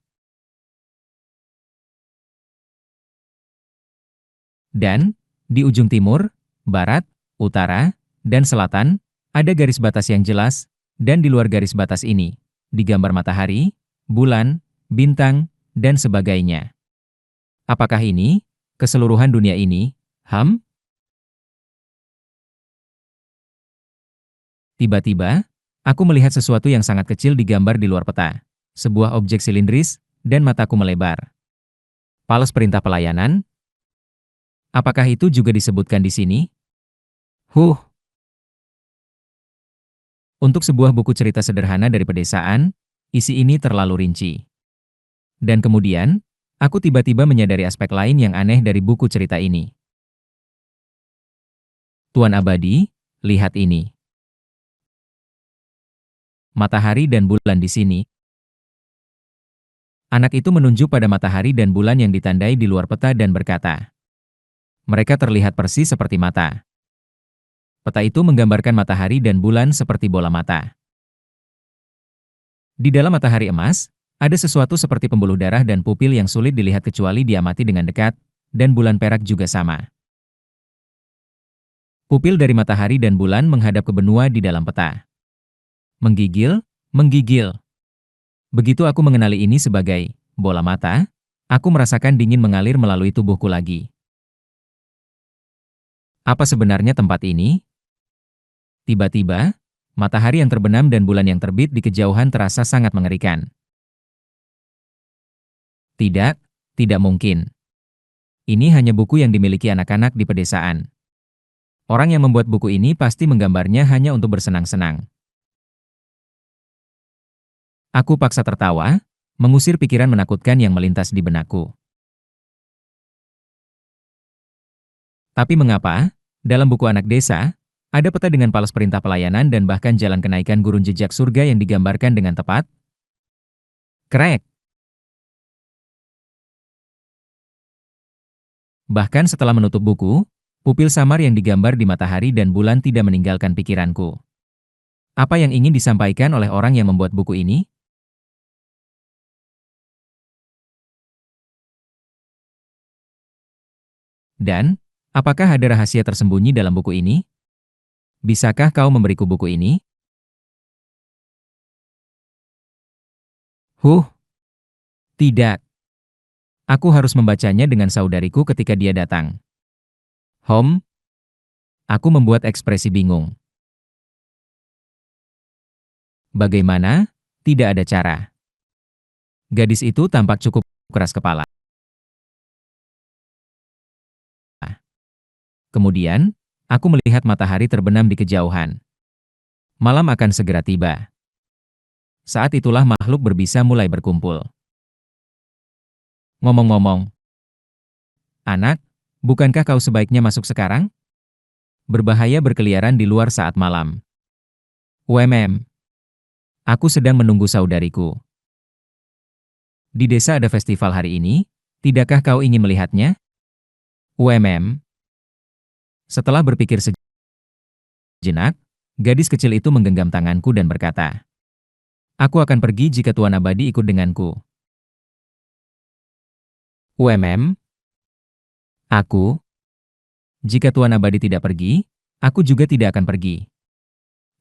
Dan, di ujung timur, barat, utara, dan selatan, ada garis batas yang jelas, dan di luar garis batas ini, digambar matahari, bulan, bintang, dan sebagainya. Apakah ini keseluruhan dunia ini? Tiba-tiba, aku melihat sesuatu yang sangat kecil digambar di luar peta. Sebuah objek silindris, dan mataku melebar. Pales perintah pelayanan? Apakah itu juga disebutkan di sini? Huh, untuk sebuah buku cerita sederhana dari pedesaan, Isi ini terlalu rinci. Dan kemudian, aku tiba-tiba menyadari aspek lain yang aneh dari buku cerita ini. Tuan Abadi, lihat ini. Matahari dan bulan di sini. Anak itu menunjuk pada matahari dan bulan yang ditandai di luar peta dan berkata, mereka terlihat persis seperti mata. Peta itu menggambarkan matahari dan bulan seperti bola mata. Di dalam matahari emas, ada sesuatu seperti pembuluh darah dan pupil yang sulit dilihat kecuali diamati dengan dekat, dan bulan perak juga sama. Pupil dari matahari dan bulan menghadap ke benua di dalam peta. Menggigil, menggigil. Begitu aku mengenali ini sebagai bola mata, aku merasakan dingin mengalir melalui tubuhku lagi. Apa sebenarnya tempat ini? Tiba-tiba, matahari yang terbenam dan bulan yang terbit di kejauhan terasa sangat mengerikan. Tidak, tidak mungkin. Ini hanya buku yang dimiliki anak-anak di pedesaan. Orang yang membuat buku ini pasti menggambarnya hanya untuk bersenang-senang. Aku paksa tertawa, mengusir pikiran menakutkan yang melintas di benakku. Tapi mengapa, dalam buku anak desa, ada peta dengan palas perintah pelayanan dan bahkan jalan kenaikan gurun jejak surga yang digambarkan dengan tepat? Krek! Bahkan setelah menutup buku, pupil samar yang digambar di matahari dan bulan tidak meninggalkan pikiranku. Apa yang ingin disampaikan oleh orang yang membuat buku ini? Dan, apakah ada rahasia tersembunyi dalam buku ini? Bisakah kau memberiku buku ini? Huh, tidak. Aku harus membacanya dengan saudariku ketika dia datang. Hom, aku membuat ekspresi bingung. Bagaimana? Tidak ada cara. Gadis itu tampak cukup keras kepala. Kemudian, aku melihat matahari terbenam di kejauhan. Malam akan segera tiba. Saat itulah makhluk berbisa mulai berkumpul. Ngomong-ngomong, anak, bukankah kau sebaiknya masuk sekarang? Berbahaya berkeliaran di luar saat malam. UMM. Aku sedang menunggu saudariku. Di desa ada festival hari ini, tidakkah kau ingin melihatnya? UMM. Setelah berpikir sejenak, gadis kecil itu menggenggam tanganku dan berkata, aku akan pergi jika Tuan Abadi ikut denganku. UMM. Aku. Jika Tuan Abadi tidak pergi, aku juga tidak akan pergi.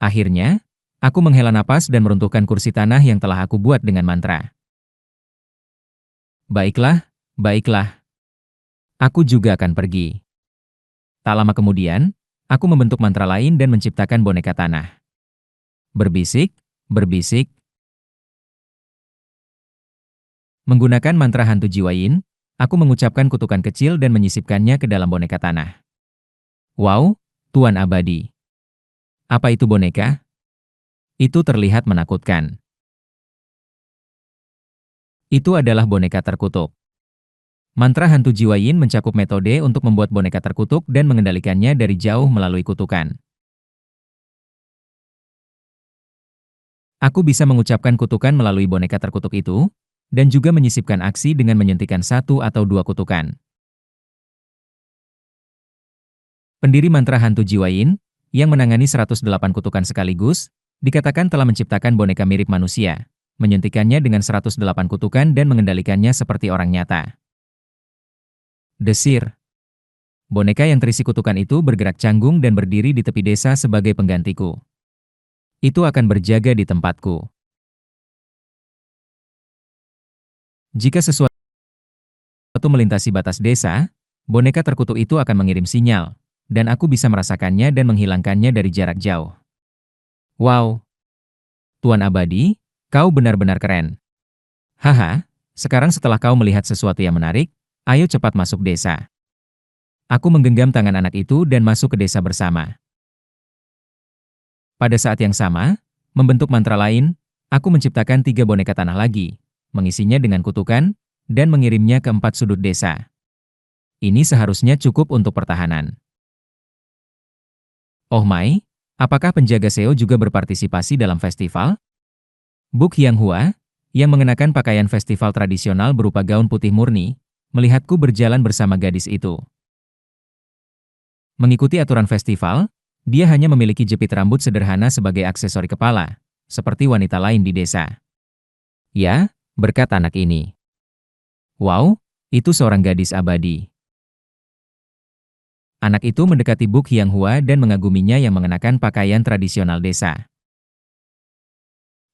Akhirnya, aku menghela napas dan meruntuhkan kursi tanah yang telah aku buat dengan mantra. Baiklah, baiklah. Aku juga akan pergi. Tak lama kemudian, aku membentuk mantra lain dan menciptakan boneka tanah. Berbisik, berbisik. Menggunakan mantra hantu jiwa yin, aku mengucapkan kutukan kecil dan menyisipkannya ke dalam boneka tanah. Wow, Tuan Abadi. Apa itu boneka? Itu terlihat menakutkan. Itu adalah boneka terkutuk. Mantra hantu jiwa yin mencakup metode untuk membuat boneka terkutuk dan mengendalikannya dari jauh melalui kutukan. Aku bisa mengucapkan kutukan melalui boneka terkutuk itu, dan juga menyisipkan aksi dengan menyuntikkan satu atau dua kutukan. Pendiri mantra hantu jiwa yin, yang menangani 108 kutukan sekaligus, dikatakan telah menciptakan boneka mirip manusia, menyuntikannya dengan 108 kutukan dan mengendalikannya seperti orang nyata. Desir. Boneka yang terisi kutukan itu bergerak canggung dan berdiri di tepi desa sebagai penggantiku. Itu akan berjaga di tempatku. Jika sesuatu melintasi batas desa, boneka terkutuk itu akan mengirim sinyal, dan aku bisa merasakannya dan menghilangkannya dari jarak jauh. Wow! Tuan Abadi, kau benar-benar keren. Haha, sekarang setelah kau melihat sesuatu yang menarik, ayo cepat masuk desa. Aku menggenggam tangan anak itu dan masuk ke desa bersama. Pada saat yang sama, membentuk mantra lain, Aku menciptakan 3 boneka tanah lagi, mengisinya dengan kutukan, dan mengirimnya ke 4 sudut desa. Ini seharusnya cukup untuk pertahanan. Oh my, apakah penjaga Seo juga berpartisipasi dalam festival? Buk Hyang-hua, yang mengenakan pakaian festival tradisional berupa gaun putih murni, melihatku berjalan bersama gadis itu. Mengikuti aturan festival, dia hanya memiliki jepit rambut sederhana sebagai aksesori kepala, seperti wanita lain di desa. Ya, berkat anak ini. Wow, itu seorang gadis abadi. Anak itu mendekati Buk Hyang-hua dan mengaguminya yang mengenakan pakaian tradisional desa.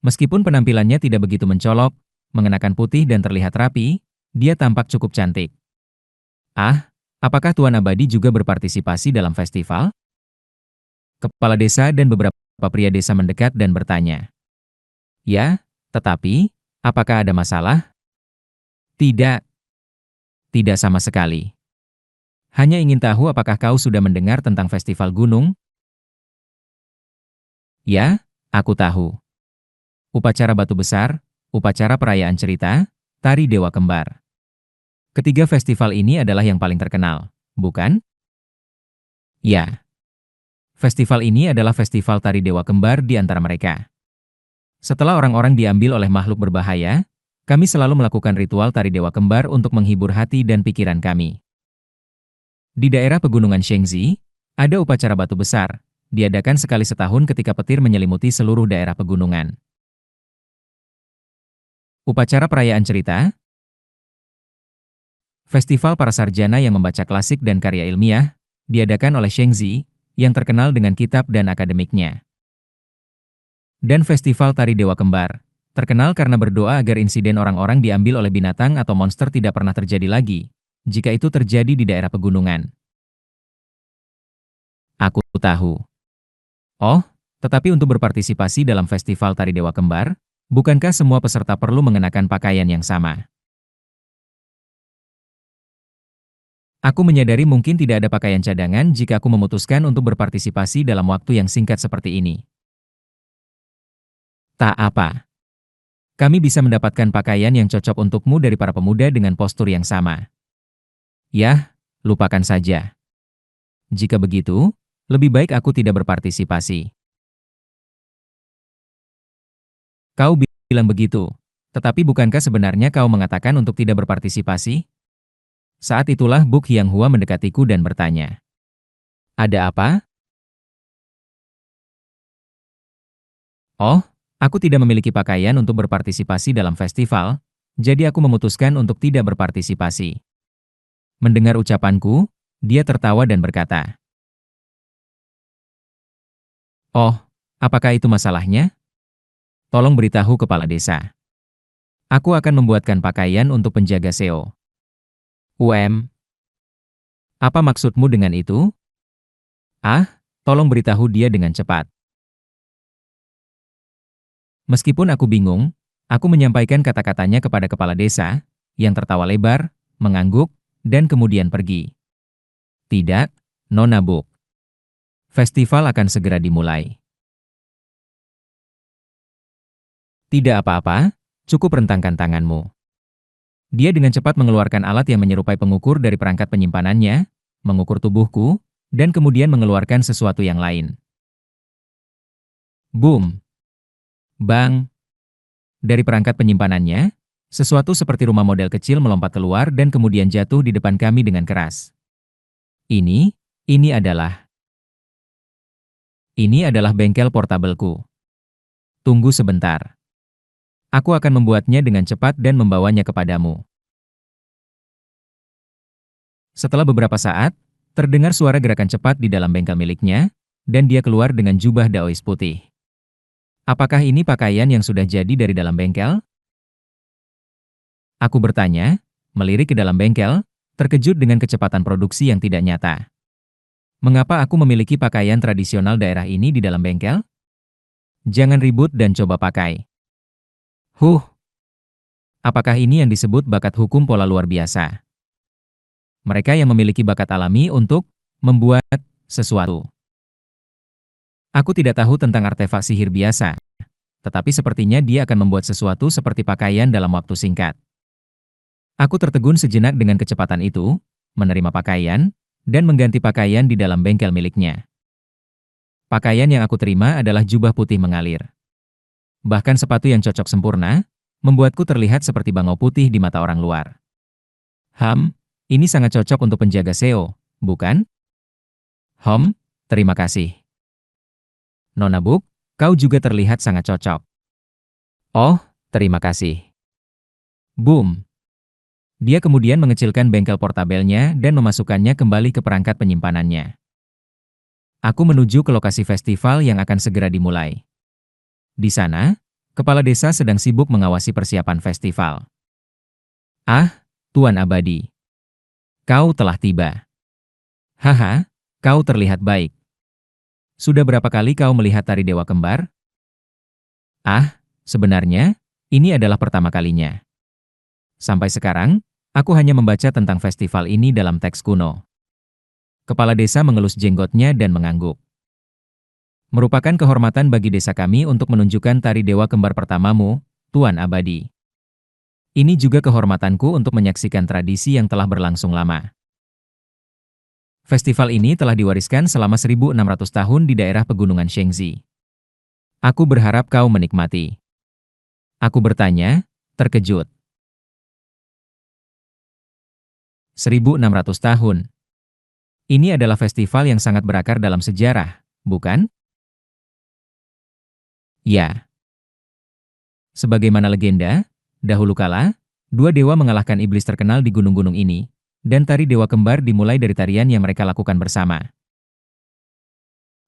Meskipun penampilannya tidak begitu mencolok, mengenakan putih dan terlihat rapi, dia tampak cukup cantik. Ah, apakah Tuan Abadi juga berpartisipasi dalam festival? Kepala desa dan beberapa pria desa mendekat dan bertanya. Ya, tetapi, apakah ada masalah? Tidak, tidak sama sekali. Hanya ingin tahu apakah kau sudah mendengar tentang festival gunung? Ya, aku tahu. Upacara batu besar, upacara perayaan cerita, tari dewa kembar. Ketiga festival ini adalah yang paling terkenal, bukan? Ya, festival ini adalah festival tari dewa kembar di antara mereka. Setelah orang-orang diambil oleh makhluk berbahaya, kami selalu melakukan ritual tari dewa kembar untuk menghibur hati dan pikiran kami. Di daerah pegunungan Shengzi, ada upacara batu besar, diadakan sekali setahun ketika petir menyelimuti seluruh daerah pegunungan. Upacara perayaan cerita, festival para sarjana yang membaca klasik dan karya ilmiah, diadakan oleh Shengzi, yang terkenal dengan kitab dan akademiknya. Dan festival tari dewa kembar, terkenal karena berdoa agar insiden orang-orang diambil oleh binatang atau monster tidak pernah terjadi lagi, jika itu terjadi di daerah pegunungan. Aku tahu. Oh, tetapi untuk berpartisipasi dalam festival tari dewa kembar, bukankah semua peserta perlu mengenakan pakaian yang sama? Aku menyadari mungkin tidak ada pakaian cadangan jika aku memutuskan untuk berpartisipasi dalam waktu yang singkat seperti ini. Tak apa. Kami bisa mendapatkan pakaian yang cocok untukmu dari para pemuda dengan postur yang sama. Yah, lupakan saja. Jika begitu, lebih baik aku tidak berpartisipasi. Kau bilang begitu, tetapi bukankah sebenarnya kau mengatakan untuk tidak berpartisipasi? Saat itulah Buk Hyang-hua mendekatiku dan bertanya. Ada apa? Oh, aku tidak memiliki pakaian untuk berpartisipasi dalam festival, jadi aku memutuskan untuk tidak berpartisipasi. Mendengar ucapanku, dia tertawa dan berkata, "Oh, apakah itu masalahnya? Tolong beritahu kepala desa. Aku akan membuatkan pakaian untuk penjaga Seo." Apa maksudmu dengan itu? Ah, tolong beritahu dia dengan cepat. Meskipun aku bingung, aku menyampaikan kata-katanya kepada kepala desa, yang tertawa lebar, mengangguk, dan kemudian pergi. Tidak, Nona Buk. Festival akan segera dimulai. Tidak apa-apa, cukup rentangkan tanganmu. Dia dengan cepat mengeluarkan alat yang menyerupai pengukur dari perangkat penyimpanannya, mengukur tubuhku, dan kemudian mengeluarkan sesuatu yang lain. Boom! Bang! Dari perangkat penyimpanannya, sesuatu seperti rumah model kecil melompat keluar dan kemudian jatuh di depan kami dengan keras. Ini, ini adalah Ini adalah bengkel portabelku. Tunggu sebentar. Aku akan membuatnya dengan cepat dan membawanya kepadamu. Setelah beberapa saat, terdengar suara gerakan cepat di dalam bengkel miliknya, dan dia keluar dengan jubah daois putih. Apakah ini pakaian yang sudah jadi dari dalam bengkel? Aku bertanya, melirik ke dalam bengkel, terkejut dengan kecepatan produksi yang tidak nyata. Mengapa aku memiliki pakaian tradisional daerah ini di dalam bengkel? Jangan ribut dan coba pakai. Apakah ini yang disebut bakat hukum pola luar biasa? Mereka yang memiliki bakat alami untuk membuat sesuatu. Aku tidak tahu tentang artefak sihir biasa, tetapi sepertinya dia akan membuat sesuatu seperti pakaian dalam waktu singkat. Aku tertegun sejenak dengan kecepatan itu, menerima pakaian, dan mengganti pakaian di dalam bengkel miliknya. Pakaian yang aku terima adalah jubah putih mengalir. Bahkan sepatu yang cocok sempurna, membuatku terlihat seperti bangau putih di mata orang luar. Ini sangat cocok untuk penjaga SEO, bukan? Terima kasih. Nona Book, kau juga terlihat sangat cocok. Oh, terima kasih. Boom. Dia kemudian mengecilkan bengkel portabelnya dan memasukkannya kembali ke perangkat penyimpanannya. Aku menuju ke lokasi festival yang akan segera dimulai. Di sana, kepala desa sedang sibuk mengawasi persiapan festival. Ah, Tuan Abadi. Kau telah tiba. Haha, kau terlihat baik. Sudah berapa kali kau melihat tari Dewa Kembar? Ah, sebenarnya, ini adalah pertama kalinya. Sampai sekarang, aku hanya membaca tentang festival ini dalam teks kuno. Kepala desa mengelus jenggotnya dan mengangguk. Merupakan kehormatan bagi desa kami untuk menunjukkan tari Dewa Kembar pertamamu, Tuan Abadi. Ini juga kehormatanku untuk menyaksikan tradisi yang telah berlangsung lama. Festival ini telah diwariskan selama 1600 tahun di daerah pegunungan Shengzi. Aku berharap kau menikmati. Aku bertanya, terkejut. 1600 tahun. Ini adalah festival yang sangat berakar dalam sejarah, bukan? Ya. Sebagaimana legenda, dahulu kala, dua dewa mengalahkan iblis terkenal di gunung-gunung ini, dan tari Dewa Kembar dimulai dari tarian yang mereka lakukan bersama.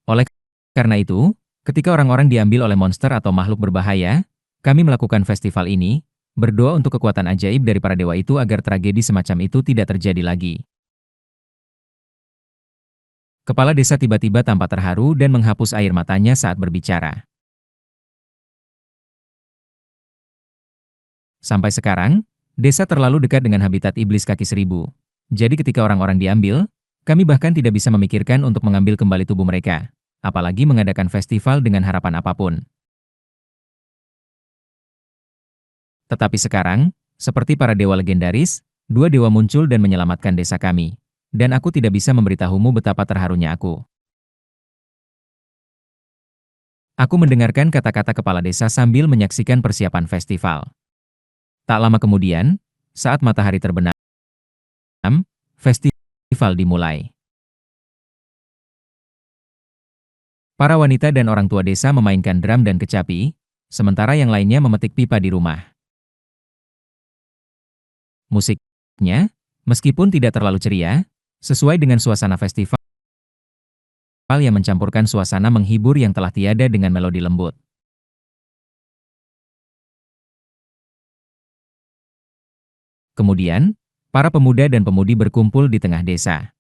Oleh karena itu, ketika orang-orang diambil oleh monster atau makhluk berbahaya, kami melakukan festival ini, berdoa untuk kekuatan ajaib dari para dewa itu agar tragedi semacam itu tidak terjadi lagi. Kepala desa tiba-tiba tampak terharu dan menghapus air matanya saat berbicara. Sampai sekarang, desa terlalu dekat dengan habitat iblis kaki seribu. Jadi ketika orang-orang diambil, kami bahkan tidak bisa memikirkan untuk mengambil kembali tubuh mereka, apalagi mengadakan festival dengan harapan apapun. Tetapi sekarang, seperti para dewa legendaris, dua dewa muncul dan menyelamatkan desa kami. Dan aku tidak bisa memberitahumu betapa terharunya aku. Aku mendengarkan kata-kata kepala desa sambil menyaksikan persiapan festival. Tak lama kemudian, saat matahari terbenam, festival dimulai. Para wanita dan orang tua desa memainkan drum dan kecapi, sementara yang lainnya memetik pipa di rumah. Musiknya, meskipun tidak terlalu ceria, sesuai dengan suasana festival yang mencampurkan suasana menghibur yang telah tiada dengan melodi lembut. Kemudian, para pemuda dan pemudi berkumpul di tengah desa.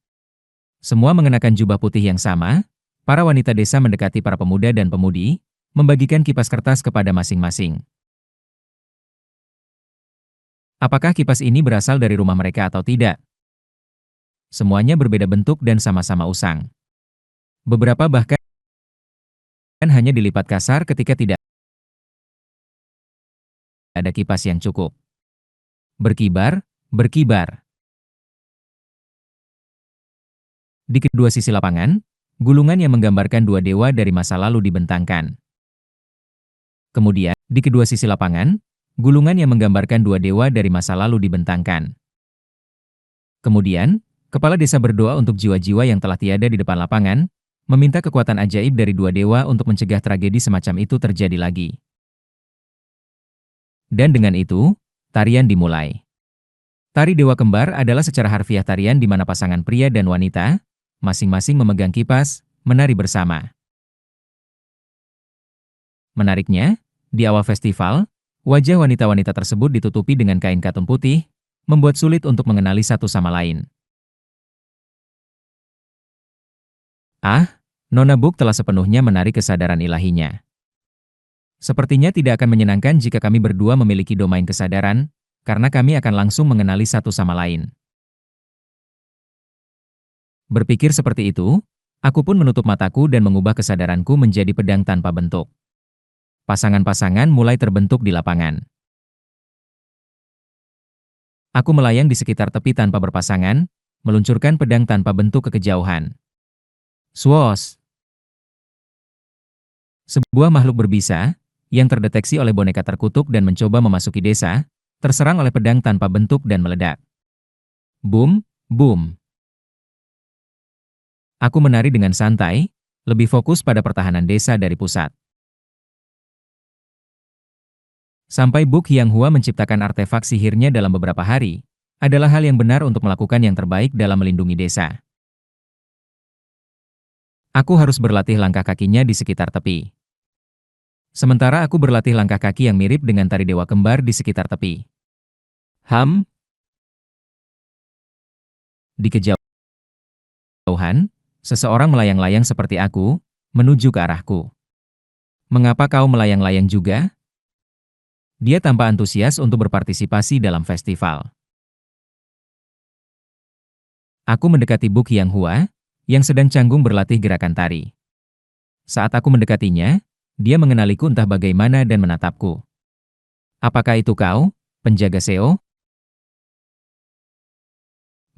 Semua mengenakan jubah putih yang sama, para wanita desa mendekati para pemuda dan pemudi, membagikan kipas kertas kepada masing-masing. Apakah kipas ini berasal dari rumah mereka atau tidak? Semuanya berbeda bentuk dan sama-sama usang. Beberapa bahkan hanya dilipat kasar ketika tidak ada kipas yang cukup. Berkibar, berkibar. Di kedua sisi lapangan, gulungan yang menggambarkan dua dewa dari masa lalu dibentangkan. Kemudian, di kedua sisi lapangan, gulungan yang menggambarkan dua dewa dari masa lalu dibentangkan. Kemudian, kepala desa berdoa untuk jiwa-jiwa yang telah tiada di depan lapangan, meminta kekuatan ajaib dari dua dewa untuk mencegah tragedi semacam itu terjadi lagi. Dan dengan itu, tarian dimulai. Tari Dewa Kembar adalah secara harfiah tarian di mana pasangan pria dan wanita, masing-masing memegang kipas, menari bersama. Menariknya, di awal festival, wajah wanita-wanita tersebut ditutupi dengan kain katun putih, membuat sulit untuk mengenali satu sama lain. Nona Book telah sepenuhnya menarik kesadaran ilahinya. Sepertinya tidak akan menyenangkan jika kami berdua memiliki domain kesadaran, karena kami akan langsung mengenali satu sama lain. Berpikir seperti itu, aku pun menutup mataku dan mengubah kesadaranku menjadi pedang tanpa bentuk. Pasangan-pasangan mulai terbentuk di lapangan. Aku melayang di sekitar tepi tanpa berpasangan, meluncurkan pedang tanpa bentuk ke kejauhan. Swoosh! Sebuah makhluk berbisa, yang terdeteksi oleh boneka terkutuk dan mencoba memasuki desa, terserang oleh pedang tanpa bentuk dan meledak. Boom, boom. Aku menari dengan santai, lebih fokus pada pertahanan desa dari pusat. Sampai Buk Hyang-hua menciptakan artefak sihirnya dalam beberapa hari, adalah hal yang benar untuk melakukan yang terbaik dalam melindungi desa. Aku harus berlatih langkah kakinya di sekitar tepi. Sementara aku berlatih langkah kaki yang mirip dengan tari dewa kembar di sekitar tepi. Di kejauhan, seseorang melayang-layang seperti aku, menuju ke arahku. Mengapa kau melayang-layang juga? Dia tampak antusias untuk berpartisipasi dalam festival. Aku mendekati Buk Hyang-hua, yang sedang canggung berlatih gerakan tari. Saat aku mendekatinya, dia mengenaliku entah bagaimana dan menatapku. Apakah itu kau, penjaga Seo?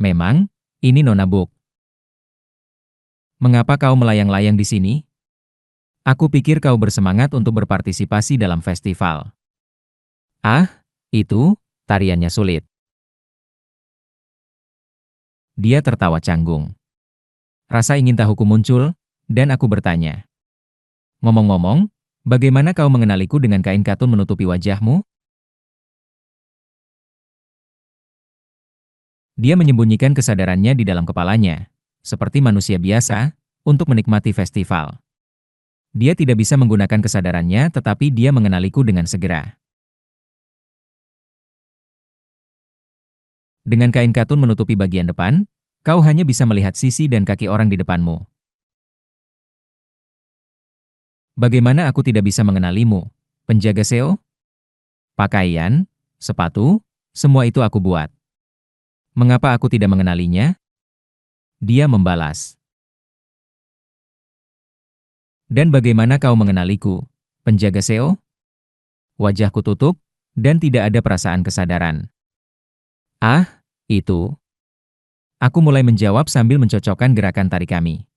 Memang, ini Nona Buk. Mengapa kau melayang-layang di sini? Aku pikir kau bersemangat untuk berpartisipasi dalam festival. Ah, itu, tariannya sulit. Dia tertawa canggung. Rasa ingin tahuku muncul, dan aku bertanya. Ngomong-ngomong, bagaimana kau mengenaliku dengan kain katun menutupi wajahmu? Dia menyembunyikan kesadarannya di dalam kepalanya, seperti manusia biasa, untuk menikmati festival. Dia tidak bisa menggunakan kesadarannya, tetapi dia mengenaliku dengan segera. Dengan kain katun menutupi bagian depan, kau hanya bisa melihat sisi dan kaki orang di depanmu. Bagaimana aku tidak bisa mengenalimu, penjaga Seo? Pakaian, sepatu, semua itu aku buat. Mengapa aku tidak mengenalinya? Dia membalas. Dan bagaimana kau mengenaliku, penjaga Seo? Wajahku tutup, dan tidak ada perasaan kesadaran. Ah, itu. Aku mulai menjawab sambil mencocokkan gerakan tari kami.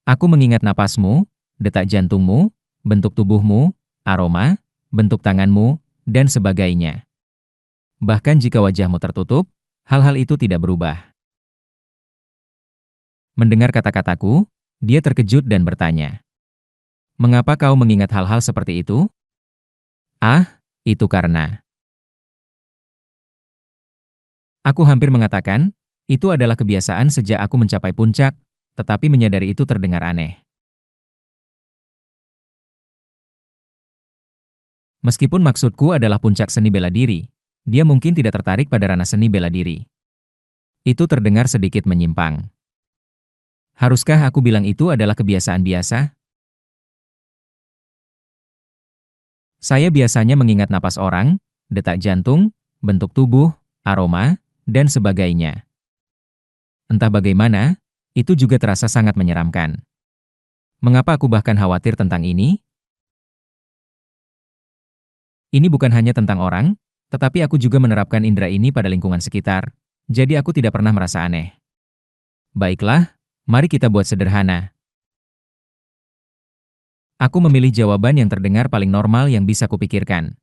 Aku mengingat napasmu, detak jantungmu, bentuk tubuhmu, aroma, bentuk tanganmu, dan sebagainya. Bahkan jika wajahmu tertutup, hal-hal itu tidak berubah. Mendengar kata-kataku, dia terkejut dan bertanya. Mengapa kau mengingat hal-hal seperti itu? Ah, itu karena. Aku hampir mengatakan, itu adalah kebiasaan sejak aku mencapai puncak, tetapi menyadari itu terdengar aneh. Meskipun maksudku adalah puncak seni bela diri, dia mungkin tidak tertarik pada ranah seni bela diri. Itu terdengar sedikit menyimpang. Haruskah aku bilang itu adalah kebiasaan biasa? Saya biasanya mengingat napas orang, detak jantung, bentuk tubuh, aroma, dan sebagainya. Entah bagaimana, itu juga terasa sangat menyeramkan. Mengapa aku bahkan khawatir tentang ini? Ini bukan hanya tentang orang, tetapi aku juga menerapkan indera ini pada lingkungan sekitar, jadi aku tidak pernah merasa aneh. Baiklah, mari kita buat sederhana. Aku memilih jawaban yang terdengar paling normal yang bisa kupikirkan.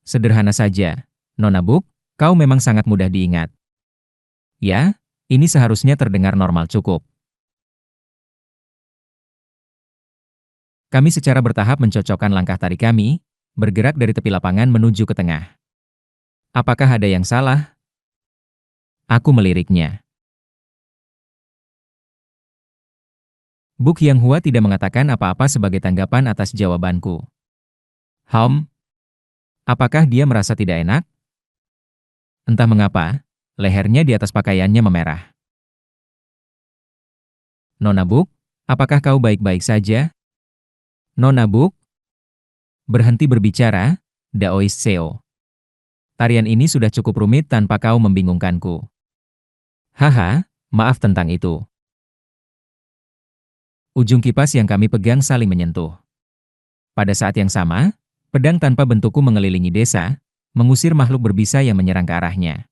Sederhana saja, Nona Buk, kau memang sangat mudah diingat. Ya, ini seharusnya terdengar normal cukup. Kami secara bertahap mencocokkan langkah tari kami, bergerak dari tepi lapangan menuju ke tengah. Apakah ada yang salah? Aku meliriknya. Buk Hyang-hua tidak mengatakan apa-apa sebagai tanggapan atas jawabanku. Apakah dia merasa tidak enak? Entah mengapa, lehernya di atas pakaiannya memerah. Nona Buk, apakah kau baik-baik saja? Nona Buk, berhenti berbicara, Daois Seo. Tarian ini sudah cukup rumit tanpa kau membingungkanku. Haha, maaf tentang itu. Ujung kipas yang kami pegang saling menyentuh. Pada saat yang sama, pedang tanpa bentukku mengelilingi desa, mengusir makhluk berbisa yang menyerang ke arahnya.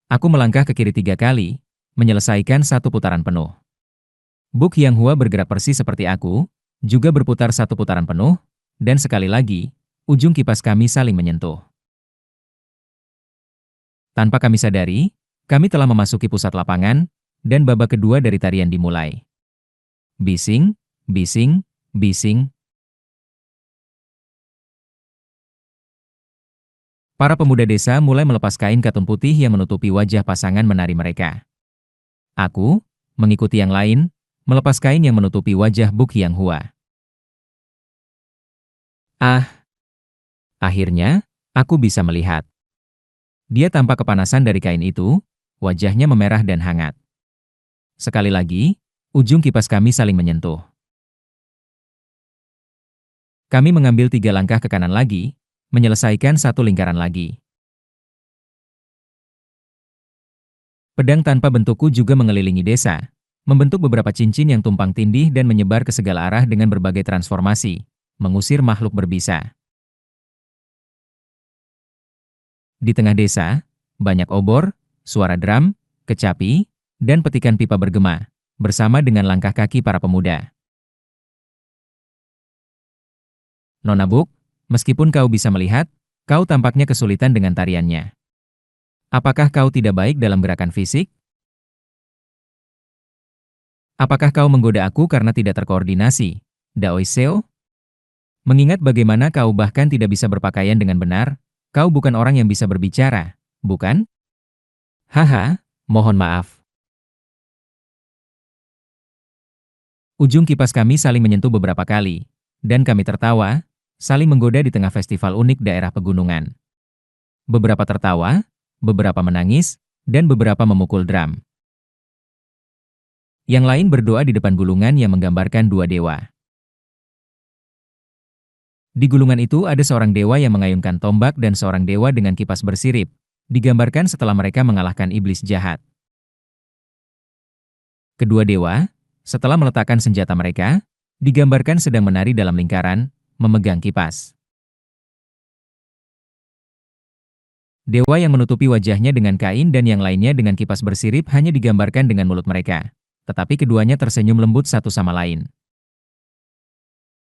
Aku melangkah ke kiri 3 kali, menyelesaikan satu putaran penuh. Buk Yang Hua bergerak persis seperti aku, juga berputar satu putaran penuh, dan sekali lagi, ujung kipas kami saling menyentuh. Tanpa kami sadari, kami telah memasuki pusat lapangan, dan babak kedua dari tarian dimulai. Bising, bising, bising. Para pemuda desa mulai melepas kain katun putih yang menutupi wajah pasangan menari mereka. Aku, mengikuti yang lain, melepas kain yang menutupi wajah Buk Yang Hua. Ah! Akhirnya, aku bisa melihat. Dia tampak kepanasan dari kain itu, wajahnya memerah dan hangat. Sekali lagi, ujung kipas kami saling menyentuh. Kami mengambil 3 langkah ke kanan lagi, menyelesaikan satu lingkaran lagi. Pedang tanpa bentukku juga mengelilingi desa, membentuk beberapa cincin yang tumpang tindih dan menyebar ke segala arah dengan berbagai transformasi, mengusir makhluk berbisa. Di tengah desa, banyak obor, suara drum, kecapi, dan petikan pipa bergema, bersama dengan langkah kaki para pemuda. Nona Buk, meskipun kau bisa melihat, kau tampaknya kesulitan dengan tariannya. Apakah kau tidak baik dalam gerakan fisik? Apakah kau menggoda aku karena tidak terkoordinasi, Daoi Seo? Mengingat bagaimana kau bahkan tidak bisa berpakaian dengan benar, kau bukan orang yang bisa berbicara, bukan? Haha, mohon maaf. Ujung kipas kami saling menyentuh beberapa kali, dan kami tertawa, saling menggoda di tengah festival unik daerah pegunungan. Beberapa tertawa, beberapa menangis, dan beberapa memukul drum. Yang lain berdoa di depan gulungan yang menggambarkan 2 dewa. Di gulungan itu ada seorang dewa yang mengayunkan tombak dan seorang dewa dengan kipas bersirip, digambarkan setelah mereka mengalahkan iblis jahat. Kedua dewa, setelah meletakkan senjata mereka, digambarkan sedang menari dalam lingkaran, memegang kipas. Dewa yang menutupi wajahnya dengan kain dan yang lainnya dengan kipas bersirip hanya digambarkan dengan mulut mereka, tetapi keduanya tersenyum lembut satu sama lain.